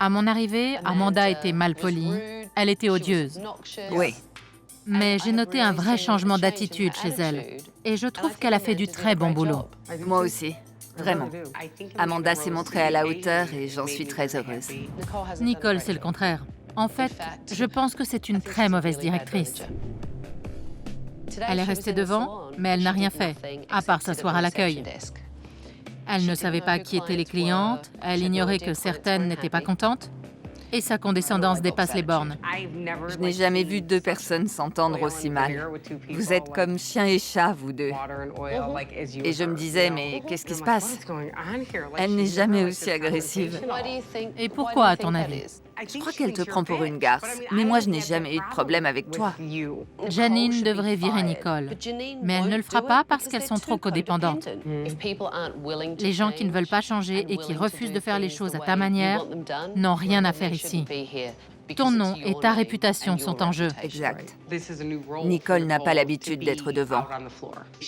À mon arrivée, Amanda était mal polie. Elle était odieuse. Oui. Mais j'ai noté un vrai changement d'attitude chez elle. Et je trouve qu'elle a fait du très bon boulot. Moi aussi, vraiment. Amanda s'est montrée à la hauteur et j'en suis très heureuse. Nicole, c'est le contraire. En fait, je pense que c'est une très mauvaise directrice. Elle est restée devant, mais elle n'a rien fait, à part s'asseoir à l'accueil. Elle ne savait pas qui étaient les clientes, elle ignorait que certaines n'étaient pas contentes, et sa condescendance dépasse les bornes. Je n'ai jamais vu 2 personnes s'entendre aussi mal. Vous êtes comme chien et chat, vous deux. Et je me disais, mais qu'est-ce qui se passe? Elle n'est jamais aussi agressive. Et pourquoi, à ton avis? Je crois qu'elle te prend pour une garce, mais moi je n'ai jamais eu de problème avec toi. Janine devrait virer Nicole, mais elle ne le fera pas parce qu'elles sont trop codépendantes. Les gens qui ne veulent pas changer et qui refusent de faire les choses à ta manière n'ont rien à faire ici. Ton nom et ta réputation sont en jeu. Exact. Nicole n'a pas l'habitude d'être devant.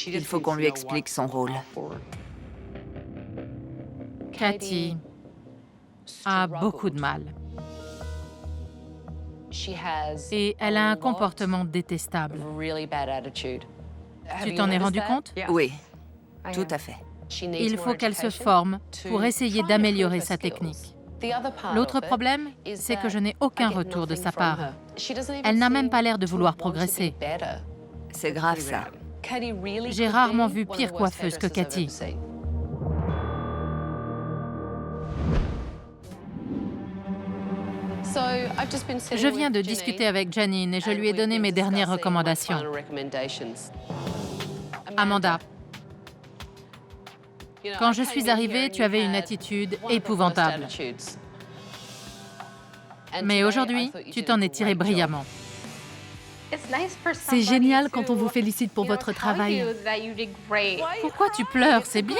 Il faut qu'on lui explique son rôle. Cathy a beaucoup de mal. Et elle a un comportement détestable. Tu t'en es rendu compte? Oui, tout à fait. Il faut qu'elle se forme pour essayer d'améliorer sa technique. L'autre problème, c'est que je n'ai aucun retour de sa part. Elle n'a même pas l'air de vouloir progresser. C'est grave ça. J'ai rarement vu pire coiffeuse que Cathy. Je viens de discuter avec Janine et je lui ai donné mes dernières recommandations. Amanda, quand je suis arrivée, tu avais une attitude épouvantable. Mais aujourd'hui, tu t'en es tirée brillamment. C'est génial quand on vous félicite pour votre travail. Pourquoi tu pleures? C'est bien.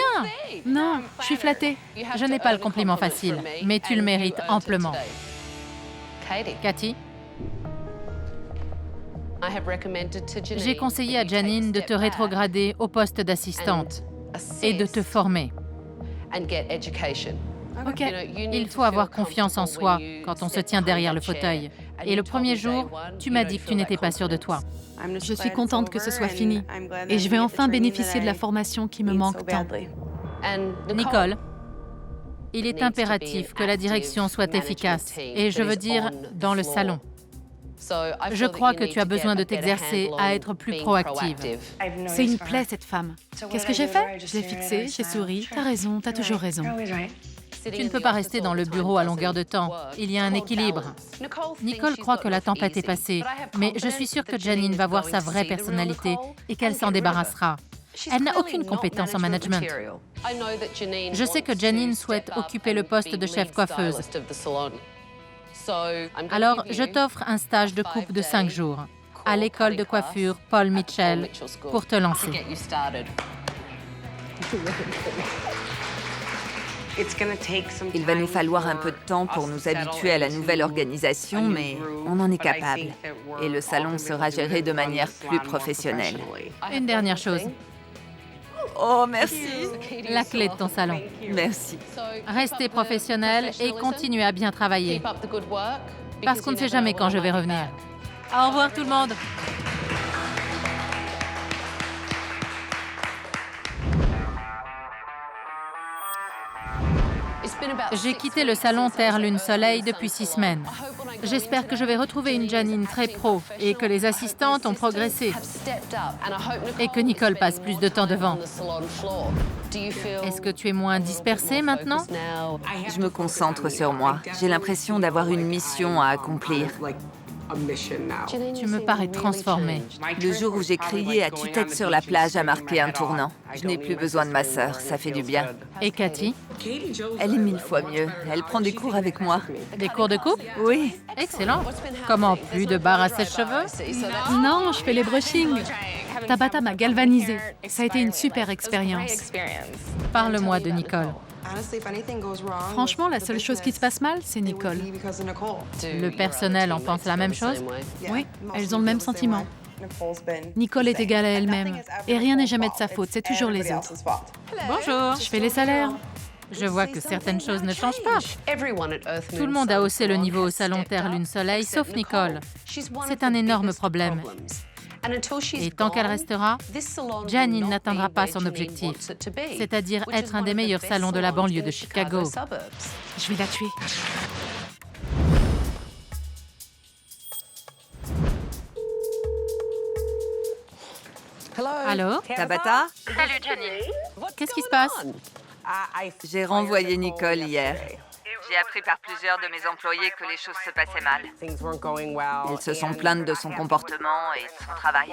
Non, je suis flattée. Je n'ai pas le compliment facile, mais tu le mérites amplement. Cathy, j'ai conseillé à Janine de te rétrograder au poste d'assistante et de te former. Ok. Il faut avoir confiance en soi quand on se tient derrière le fauteuil. Et le premier jour, tu m'as dit que tu n'étais pas sûre de toi. Je suis contente que ce soit fini. Et je vais enfin bénéficier de la formation qui me manque tant. Nicole, il est impératif que la direction soit efficace. Et je veux dire, dans le salon. Je crois que tu as besoin de t'exercer à être plus proactive. C'est une plaie, cette femme. Qu'est-ce que j'ai fait? Je l'ai fixée, j'ai souri. T'as raison, t'as toujours raison. Tu ne peux pas rester dans le bureau à longueur de temps. Il y a un équilibre. Nicole croit que la tempête est passée, mais je suis sûre que Janine va voir sa vraie personnalité et qu'elle s'en débarrassera. Elle n'a aucune compétence en management. Je sais que Janine souhaite occuper le poste de chef coiffeuse. Alors, je t'offre un stage de coupe de 5 jours à l'école de coiffure Paul Mitchell pour te lancer. Il va nous falloir un peu de temps pour nous habituer à la nouvelle organisation, mais on en est capable. Et le salon sera géré de manière plus professionnelle. Une dernière chose, Oh, merci. la clé de ton salon. Merci. Restez professionnel et continuez à bien travailler. Parce qu'on ne sait jamais quand je vais revenir. Au revoir tout le monde. J'ai quitté le salon Terre, Lune, Soleil depuis 6 semaines. J'espère que je vais retrouver une Janine très pro et que les assistantes ont progressé et que Nicole passe plus de temps devant. Est-ce que tu es moins dispersée maintenant? Je me concentre sur moi. J'ai l'impression d'avoir une mission à accomplir. Tu me parais transformée. Le jour où j'ai crié à tue-tête sur la plage a marqué un tournant. Je n'ai plus besoin de ma sœur, ça fait du bien. Et Cathy? Elle est 1000 fois mieux. Elle prend des cours avec moi. Des cours de coupe? Oui. Excellent. Comment, plus de barres à sèche-cheveux? Non, je fais les brushings. Tabata m'a galvanisée. Ça a été une super expérience. Parle-moi de Nicole. Franchement, la seule chose qui se passe mal, c'est Nicole. Le personnel en pense la même chose? Oui, elles ont le même sentiment. Nicole est égale à elle-même. Et rien n'est jamais de sa faute, c'est toujours les autres. Bonjour. Je fais les salaires. Je vois que certaines choses ne changent pas. Tout le monde a haussé le niveau au salon Terre, Lune, Soleil, sauf Nicole. C'est un énorme problème. Et tant qu'elle restera, Janine n'atteindra pas son objectif, c'est-à-dire être un des meilleurs salons de la banlieue de Chicago. Je vais la tuer. Allô? Tabata? Salut Janine. Qu'est-ce qui se passe? J'ai renvoyé Nicole hier. J'ai appris par plusieurs de mes employés que les choses se passaient mal. Elles se sont plaintes de son comportement et de son travail.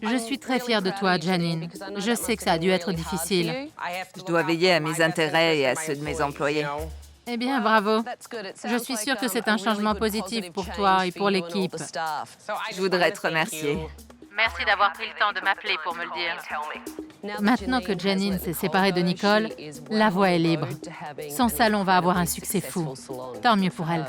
Je suis très fière de toi, Janine. Je sais que ça a dû être difficile. Je dois veiller à mes intérêts et à ceux de mes employés. Eh bien, bravo. Je suis sûre que c'est un changement positif pour toi et pour l'équipe. Je voudrais te remercier. Merci d'avoir pris le temps de m'appeler pour me le dire. Maintenant que Janine s'est séparée de Nicole, la voie est libre. Son salon va avoir un succès fou. Tant mieux pour elle.